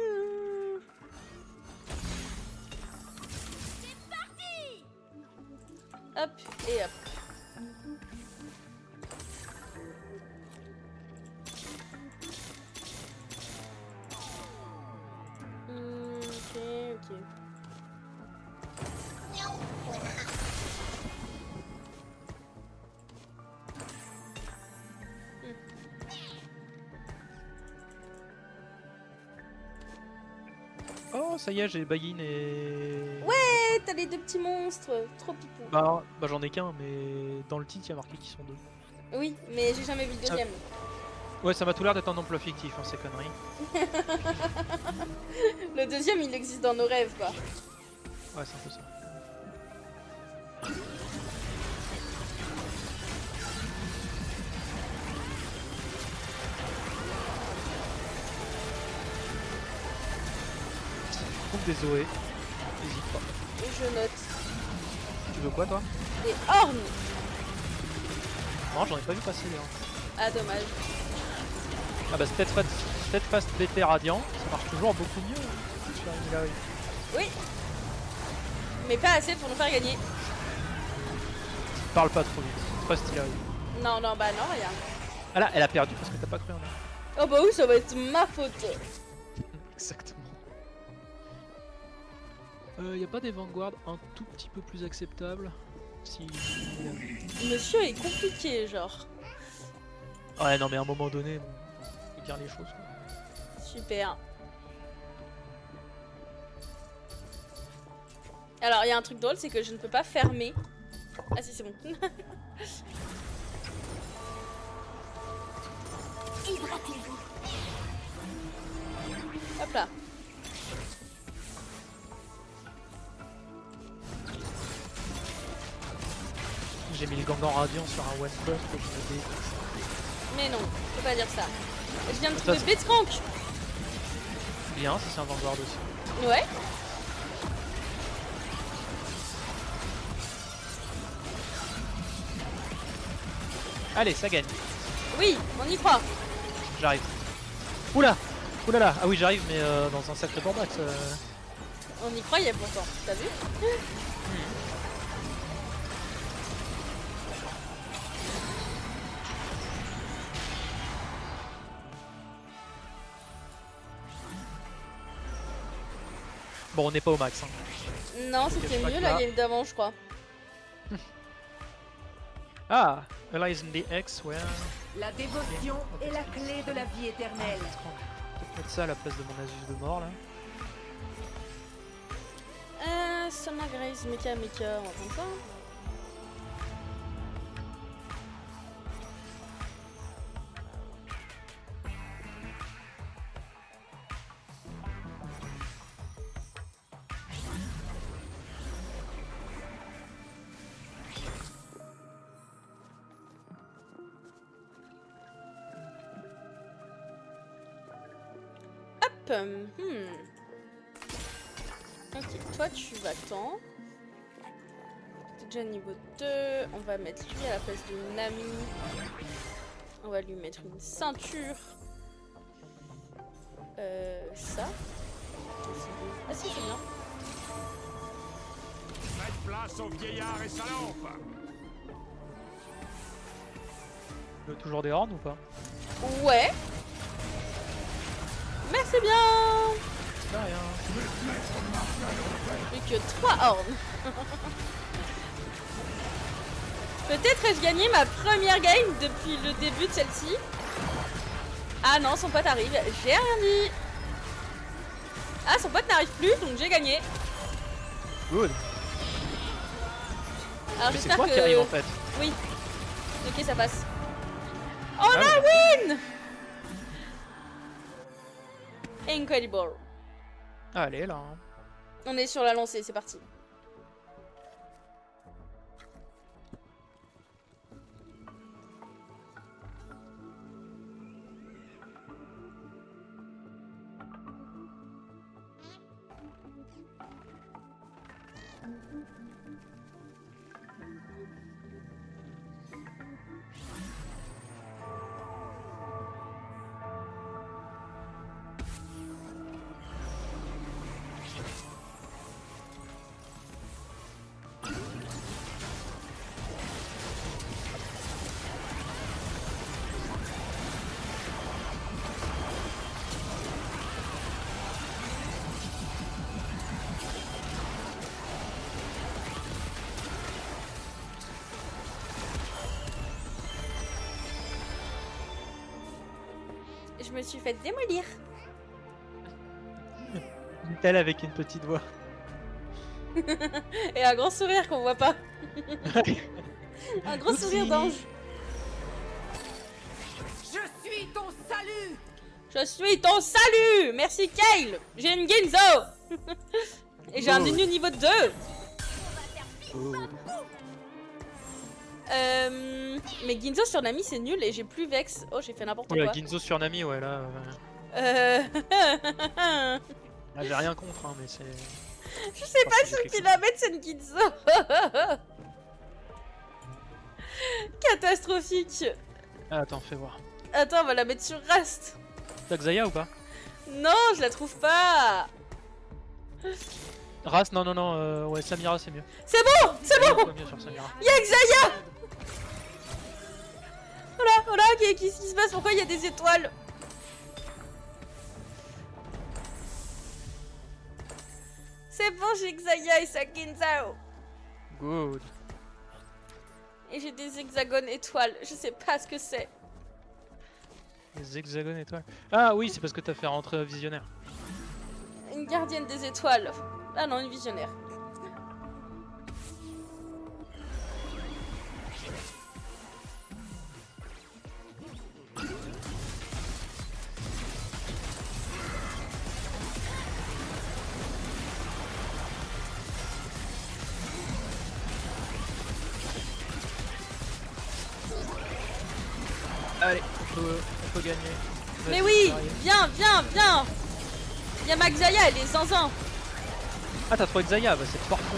Hop et hop. Ok. Oh, ça y est, j'ai Bayin et. Ouais, t'as les deux petits monstres, trop pipou. Bah j'en ai qu'un, mais dans le titre, il y a marqué qu'ils sont deux. Oui, mais j'ai jamais vu le deuxième. Ouais, ça m'a tout l'air d'être un emploi fictif, hein, ces conneries. Le deuxième, il existe dans nos rêves, quoi. Ouais, c'est un peu ça. Trouve des Zoé. N'hésite pas. Et je note. Tu veux quoi, toi? Des horns. Non, j'en ai pas vu passer d'ailleurs. Ah, dommage. Ah bah Steadfast BT Radiant, ça marche toujours beaucoup mieux sur Emilaoi. Oui. Mais pas assez pour nous faire gagner. Parle pas trop vite, Trust Ilaoi. Non, bah non, rien. Ah là, elle a perdu parce que t'as pas cru en elle. Oh bah oui, ça va être ma faute. Exactement. Y a pas des Vanguard un tout petit peu plus acceptables? Si... Monsieur est compliqué, genre. Ouais, non mais à un moment donné, bon, faut dire les choses quoi. Super. Alors, il y a un truc drôle, c'est que je ne peux pas fermer. Ah si, c'est bon. Hydratez-vous. Hop là. J'ai mis le Gangan Radiant sur un one shot que je me dé... Mais non, faut pas dire ça. Je viens de Ça, trouver c'est- Blitzcrank. Bien, si c'est un Vanguard aussi. Ouais. Allez, ça gagne. Oui, on y croit. J'arrive. Oula! Oulala! Ah oui, j'arrive, mais dans un sacré combat. On y croyait pourtant, t'as vu? Bon, on n'est pas au max. Hein. Non, c'était pas mieux que la là- game d'avant, je crois. Ah! Allies in the X, ouais. La dévotion est la clé de la vie éternelle. Peut-être mettre ça à la place de mon Asus de mort là. Summer Grace, Mecha, on va prendre ça. Hop. Ok, toi tu vas-t'en. T'es déjà niveau 2. On va mettre lui à la place de Nami. On va lui mettre une ceinture. Ça. Ah si, c'est bien. Faites place au vieillard et sa lampe! Tu veux toujours des horns ou pas? Ouais. Mais c'est bien. De rien. Plus que 3 horns. Peut-être ai-je gagné ma première game depuis le début de celle-ci. Ah non, son pote arrive. J'ai rien dit. Ah, son pote n'arrive plus, donc j'ai gagné. Good. Alors Mais c'est j'espère toi que... qui arrive en fait. Oui. Ok, ça passe. On Ah, a ouais. win. Incredible. Allez là. Hein. On est sur la lancée, c'est parti. je me suis fait démolir. Dit-elle avec une petite voix. Et un grand sourire qu'on voit pas. Un gros sourire d'ange. Je suis ton salut. Je suis ton salut. Merci Kyle. J'ai une Ginzo. Et j'ai un Nunu niveau 2. Mais Ginzo sur Nami c'est nul et j'ai plus Vex. Oh j'ai fait n'importe Oh la quoi. Ginzo sur Nami, ouais là. Ah, j'ai rien contre, hein, mais c'est. Je sais pas c'est ce quelque qu'il la mettre cette Ginzo. Catastrophique. Ah, attends, fais voir. Attends, on va la mettre sur Rust. T'as Xayah ou pas? Non, je la trouve pas. Ras, non, ouais, Samira c'est mieux. C'est bon, c'est bon. Mieux sur Samira. Y'a Xayah. Oh là, qu'est-ce qui se passe? Pourquoi il y a des étoiles? C'est bon, j'ai Xayah et sa Ginzo. Good. Et j'ai des hexagones étoiles. Je sais pas ce que c'est. Les hexagones étoiles. Ah oui, c'est parce que t'as fait rentrer un visionnaire. Une gardienne des étoiles. Ah non, une visionnaire. Allez, on peut gagner. Mais Vas-y, oui, arrive. viens. Y'a ma Xayah, elle est zinzin. Ah, t'as trouvé Xayah, bah c'est parfait.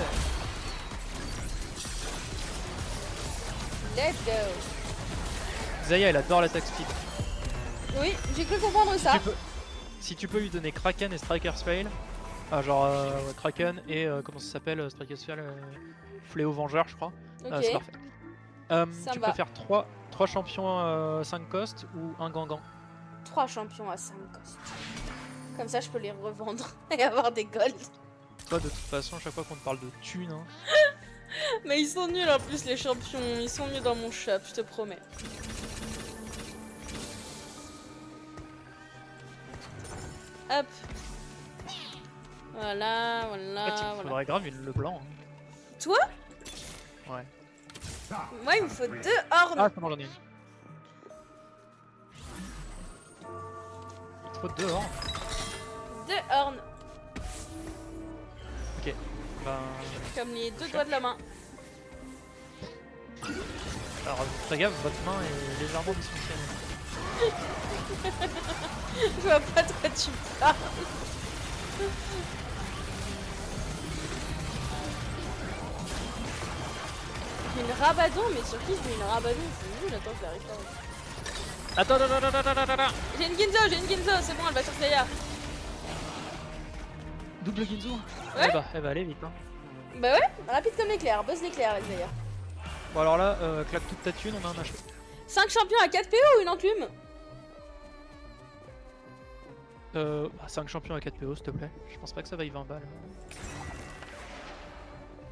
Let's go. Xayah, elle adore l'attaque speed. Oui, j'ai cru comprendre ça. Si tu peux lui donner Kraken et Striker's Fail, ah, genre ouais, Kraken et comment ça s'appelle Striker's Fail, Fléau Vengeur, je crois. Ok, C'est parfait. Ça Tu me va. peux faire 3 champions 5 cost ou un Gangan. 3 champions à 5 costes. Comme ça, je peux les revendre et avoir des golds. Toi, de toute façon, chaque fois qu'on te parle de thunes, hein, Mais ils sont nuls en plus, les champions. Ils sont nuls dans mon shop, je te promets. Hop. Voilà, en fait, il voilà. faudrait grave le blanc. hein. Toi? Ouais. Moi, il me faut 2 ornes. Ah, c'est bon, j'en ai une. Il te faut 2 ornes. 2 ornes. Ok. Ben. Comme les 2 doigts de la main. Alors, fais gaffe, votre main est légèrement dysfonctionnelle. Je vois pas de quoi tu parles. J'ai une rabadon, mais sur qui je mets une rabadon? C'est nul, attends, je l'arrive pas. Attends. J'ai une Ginzo, c'est bon, elle va sur Xayah. Double Ginzo. Ouais. Elle va aller vite. Hein. Bah ouais, rapide comme l'éclair, buzz l'éclair avec Xayah. Bon, alors là, claque toute ta thune, on a un HP. 5 champions à 4 PO ou une enclume? 5 champions à 4 PO, s'il te plaît. Je pense pas que ça vaille 20 balles.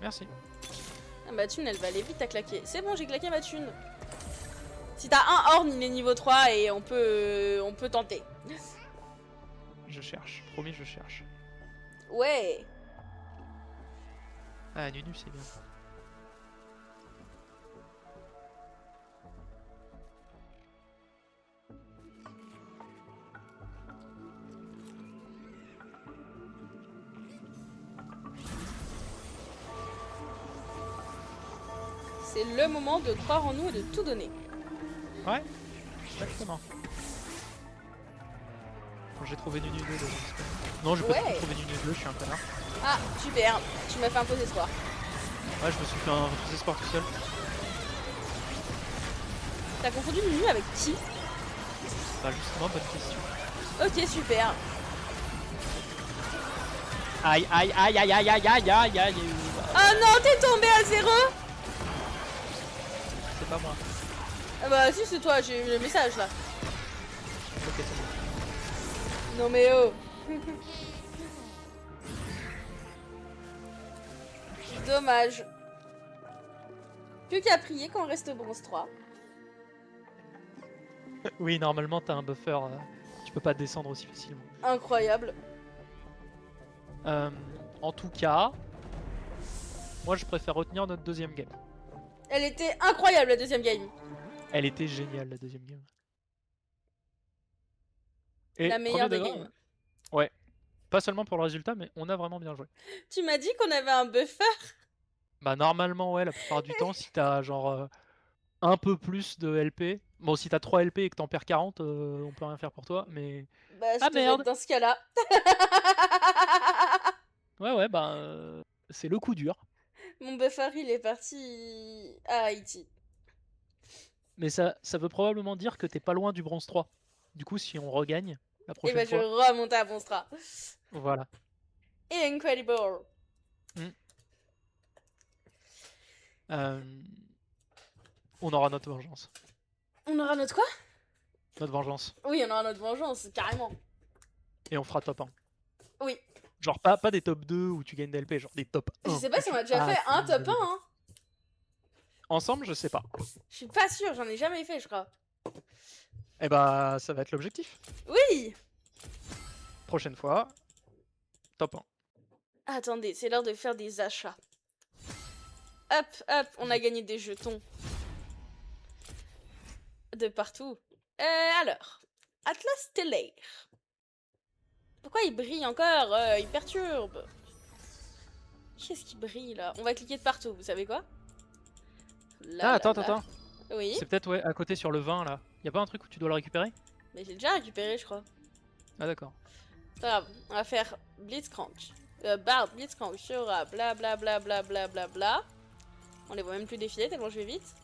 Merci. Ah, ma thune, elle va aller vite à claquer. C'est bon, j'ai claqué ma thune. Si t'as un horn, il est niveau 3 et on peut tenter. Je cherche. Promis, je cherche. Ouais. Ah, Nunu, c'est bien. C'est le moment de croire en nous et de tout donner. Ouais, exactement. Quand j'ai trouvé Nunu 2 déjà. Non, j'ai pas Ouais. du tout trouvé Nunu 2, je suis un connard. Ah, super. Tu m'as fait un faux espoir. Ouais, je me suis fait un faux espoir tout seul. T'as confondu Nunu avec qui? Bah, justement, bonne question. Ok, super. Aïe, aïe, aïe, aïe, aïe, aïe, aïe, aïe, aïe. Oh non, t'es tombé à 0? C'est pas moi. Ah bah si, c'est toi, j'ai eu le message là. Ok, c'est bon. Non mais oh. Dommage. Plus qu'à prier quand on reste bronze 3. Oui, normalement, t'as un buffer. Tu Tu peux pas descendre aussi facilement. Incroyable. En tout cas, moi je préfère retenir notre deuxième game. Elle était incroyable la deuxième game. Elle était géniale la deuxième game. Et La meilleure des premier degré, games. ouais. Pas seulement pour le résultat, mais on a vraiment bien joué. Tu m'as dit qu'on avait un buffer. Bah normalement ouais, la plupart du temps, si t'as genre un peu plus de LP, bon si t'as 3 LP et que t'en perds 40, on peut rien faire pour toi, mais... Bah je Ah devais être merde. dans ce cas-là. Ouais bah c'est le coup dur. Mon buffer il est parti à Haïti. Mais ça veut probablement dire que t'es pas loin du bronze 3. Du coup si on regagne la Et prochaine bah je fois... remonte à Bonstra. Voilà. Incredible. On aura notre vengeance. On aura notre quoi? Notre vengeance. Oui, on aura notre vengeance, carrément. Et on fera top 1. Oui. Genre pas des top 2 où tu gagnes des LP, genre des top 1. Je sais pas si on a déjà fait un top 1, hein. Ensemble, je sais pas. Je suis pas sûre, j'en ai jamais fait, je crois. Et bah, ça va être l'objectif. Oui. Prochaine fois, top 1. Attendez, c'est l'heure de faire des achats. Hop, hop, on a gagné des jetons. De partout. Alors, Atlas Stellaire. Pourquoi il brille encore? Il perturbe. Qu'est-ce qui brille là? On va cliquer de partout, vous savez quoi? Là, Attends. Oui, C'est peut-être ouais, à côté sur le 20 là. Y a pas un truc où tu dois le récupérer? mais j'ai déjà récupéré, je crois. Ah d'accord. Pas grave, on va faire Blitzcrank. Bard, Blitzcrank, Fiora, bla bla bla bla bla bla bla. On les voit même plus défiler tellement je vais vite.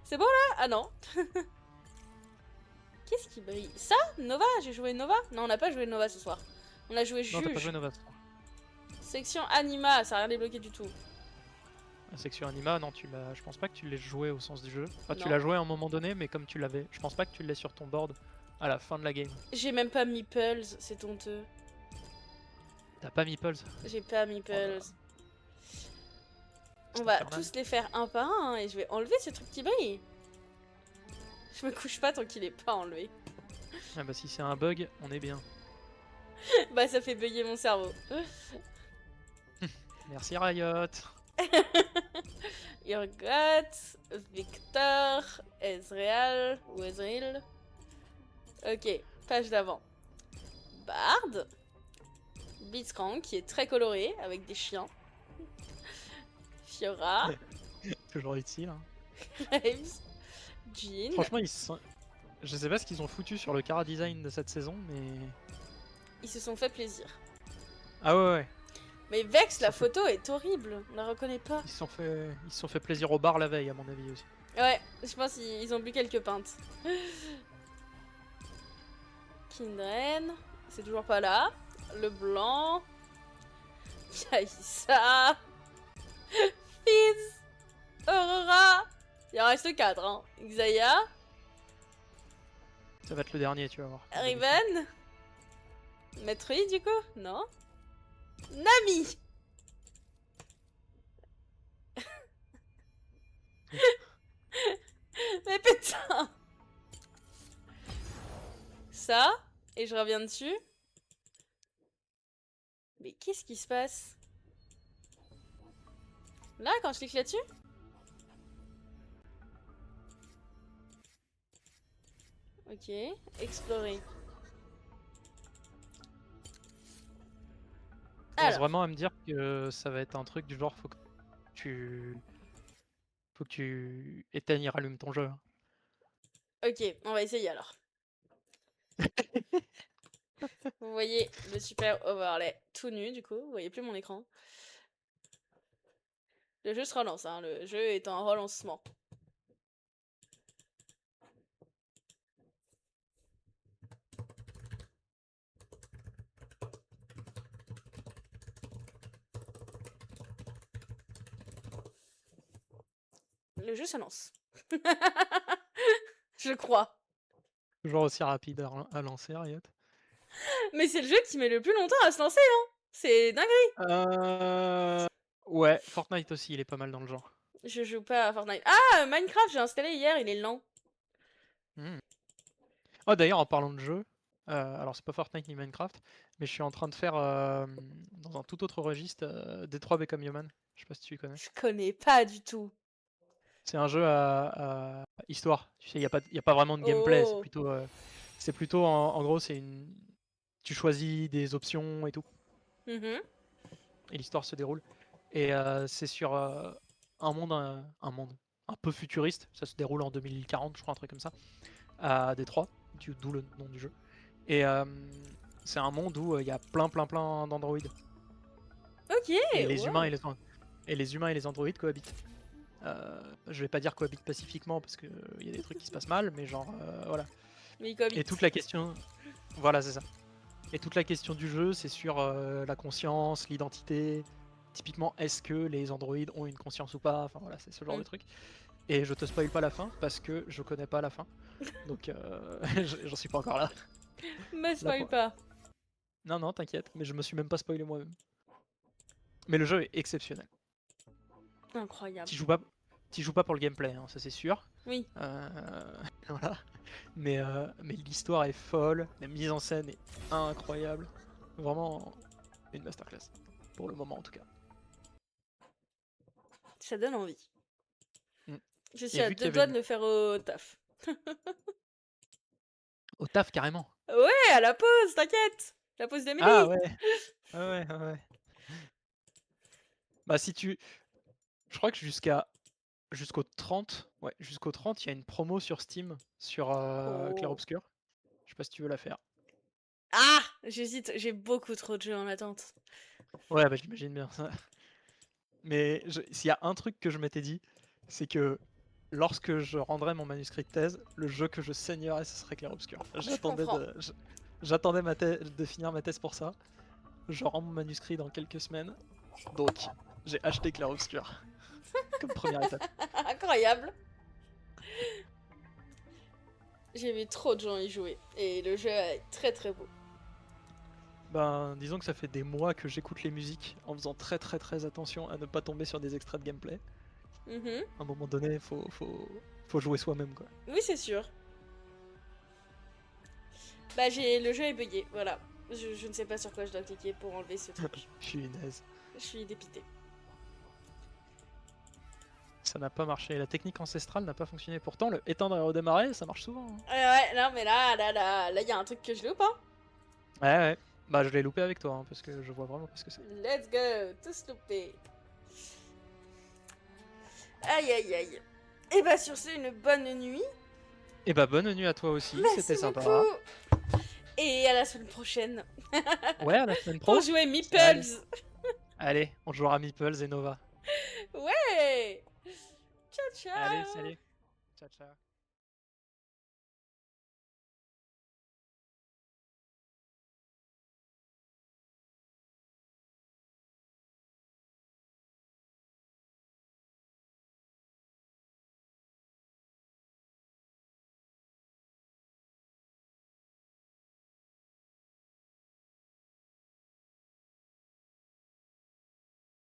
C'est bon là? Ah non. Qu'est-ce qui brille? Ça? Nova? J'ai joué Nova? Non, on n'a pas joué Nova ce soir. On a joué Non, t'as pas Juge. joué Nova. Section Anima, ça a rien débloqué du tout. La section Anima, non, je pense pas que tu l'aies joué au sens du jeu. Enfin, tu Non. l'as joué à un moment donné, mais comme tu l'avais, je pense pas que tu l'aies sur ton board à la fin de la game. J'ai même pas Meeples, c'est honteux. T'as pas Meeples? J'ai pas Meeples. C'est On va infernal. tous les faire un par un hein, et je vais enlever ce truc qui brille. Je me couche pas tant qu'il est pas enlevé. Ah bah si c'est un bug, on est bien. Bah ça fait bugger mon cerveau. Merci Riot. Urgot, Victor, Ezreal ou Ezreal. Ok, page d'avant. Bard. Blitzcrank qui est très coloré avec des chiens. Fiora. Toujours utile. Hein. Graves. Jean. Franchement, ils sont... je sais pas ce qu'ils ont foutu sur le Cara design de cette saison, mais... Ils se sont fait plaisir. Ah ouais. Mais Vex, la Ça fait- photo est horrible. On la reconnaît pas. Ils se sont fait plaisir au bar la veille, à mon avis aussi. Ouais, je pense qu'ils ont bu quelques pintes. Kindred, c'est toujours pas là. Le blanc. Kaïsa. Fizz. Aurora. Il en reste 4, hein. Xayah. Ça va être le dernier, tu vas voir. Riven. Metroid, du coup? Non. Nami. Mais putain. Ça. Et je reviens dessus. Mais qu'est-ce qui se passe? Là, quand je clique là-dessus? Ok, explorer. Je pense Alors, vraiment à me dire que ça va être un truc du genre faut que tu éteignes et rallumes ton jeu. ok, on va essayer alors. Vous voyez le super overlay tout nu du coup, vous voyez plus mon écran. Le jeu se relance, hein. Le jeu est en relancement. Le jeu se lance. Je crois. Toujours aussi rapide à lancer, Riot. Mais c'est le jeu qui met le plus longtemps à se lancer, hein. C'est dingue. Ouais, Fortnite aussi, il est pas mal dans le genre. Je joue pas à Fortnite. Ah, Minecraft, j'ai installé hier, il est lent. Hmm. Oh d'ailleurs en parlant de jeu, alors c'est pas Fortnite ni Minecraft, mais je suis en train de faire dans un tout autre registre Detroit Become Human. Je sais pas si tu connais. Je connais pas du tout. C'est un jeu à histoire. Tu sais, y a pas vraiment de gameplay. Oh. C'est plutôt en gros c'est une. Tu choisis des options et tout, Mhm. et l'histoire se déroule. Et c'est sur un monde un peu futuriste. Ça se déroule en 2040, je crois, un truc comme ça, à Détroit, d'où le nom du jeu. Et c'est un monde où il y a plein d'androïdes. Ok. Et les wow. humains et les androïdes cohabitent. Je vais pas dire cohabitent pacifiquement parce que y a des trucs qui se passent mal, mais genre voilà. Mais il cohabite. Et toute la question, voilà, c'est ça. Et toute la question du jeu, c'est sur la conscience, l'identité. Typiquement, est-ce que les androïdes ont une conscience ou pas? Enfin voilà, c'est ce genre de truc. Et je te spoil pas la fin parce que je connais pas la fin. Donc j'en suis pas encore là. Me spoil pas. Non, t'inquiète, mais je me suis même pas spoilé moi-même. Mais le jeu est exceptionnel. Incroyable. T'y joues pas pour le gameplay, hein, ça c'est sûr. Oui. Voilà. Mais l'histoire est folle, la mise en scène est incroyable. Vraiment une masterclass. Pour le moment en tout cas. Ça donne envie. Mm. Je suis Et à vu qu'il y deux avait doigts de le faire au taf. Au taf carrément. Ouais, à la pause, t'inquiète. La pause d'Amélie. Ah ouais. Ouais. Bah si tu. Je crois que jusqu'au 30, ouais, jusqu'au 30, il y a une promo sur Steam sur Clair Oh. Obscur. Je sais pas si tu veux la faire. Ah, j'hésite, j'ai beaucoup trop de jeux en attente. Ouais, bah j'imagine bien ça. Mais s'il y a un truc que je m'étais dit, c'est que lorsque je rendrai mon manuscrit de thèse, le jeu que je saignerais, ce serait Clair Obscur. comprends. J'attendais de finir ma thèse pour ça. Je rends mon manuscrit dans quelques semaines. Donc, j'ai acheté Clair Obscur. Comme première étape. Incroyable. J'ai vu trop de gens y jouer. Et le jeu est très très beau. Ben, disons que ça fait des mois que j'écoute les musiques en faisant très attention à ne pas tomber sur des extraits de gameplay. Mhm. À un moment donné, faut jouer soi-même quoi. Oui, c'est sûr. Bah, le jeu est bugué, voilà. Je ne sais pas sur quoi je dois cliquer pour enlever ce truc. Je suis naze. Je suis dépitée. Ça n'a pas marché. La technique ancestrale n'a pas fonctionné. Pourtant, le éteindre et redémarrer, ça marche souvent. Hein. Ouais, non, mais là, il y a un truc que je loupe, hein. Ouais. Bah, je l'ai loupé avec toi, hein, parce que je vois vraiment pas ce que c'est. Let's go, tous loupés. Aïe. Et bah, sur ce, une bonne nuit. Et bah, bonne nuit à toi aussi, c'était Merci sympa. beaucoup. Et à la semaine prochaine. Ouais, à la semaine pro. Pour jouer Meeples. Allez, on jouera Meeples et Nova. Ouais. Ciao. Allez, salut. Ciao.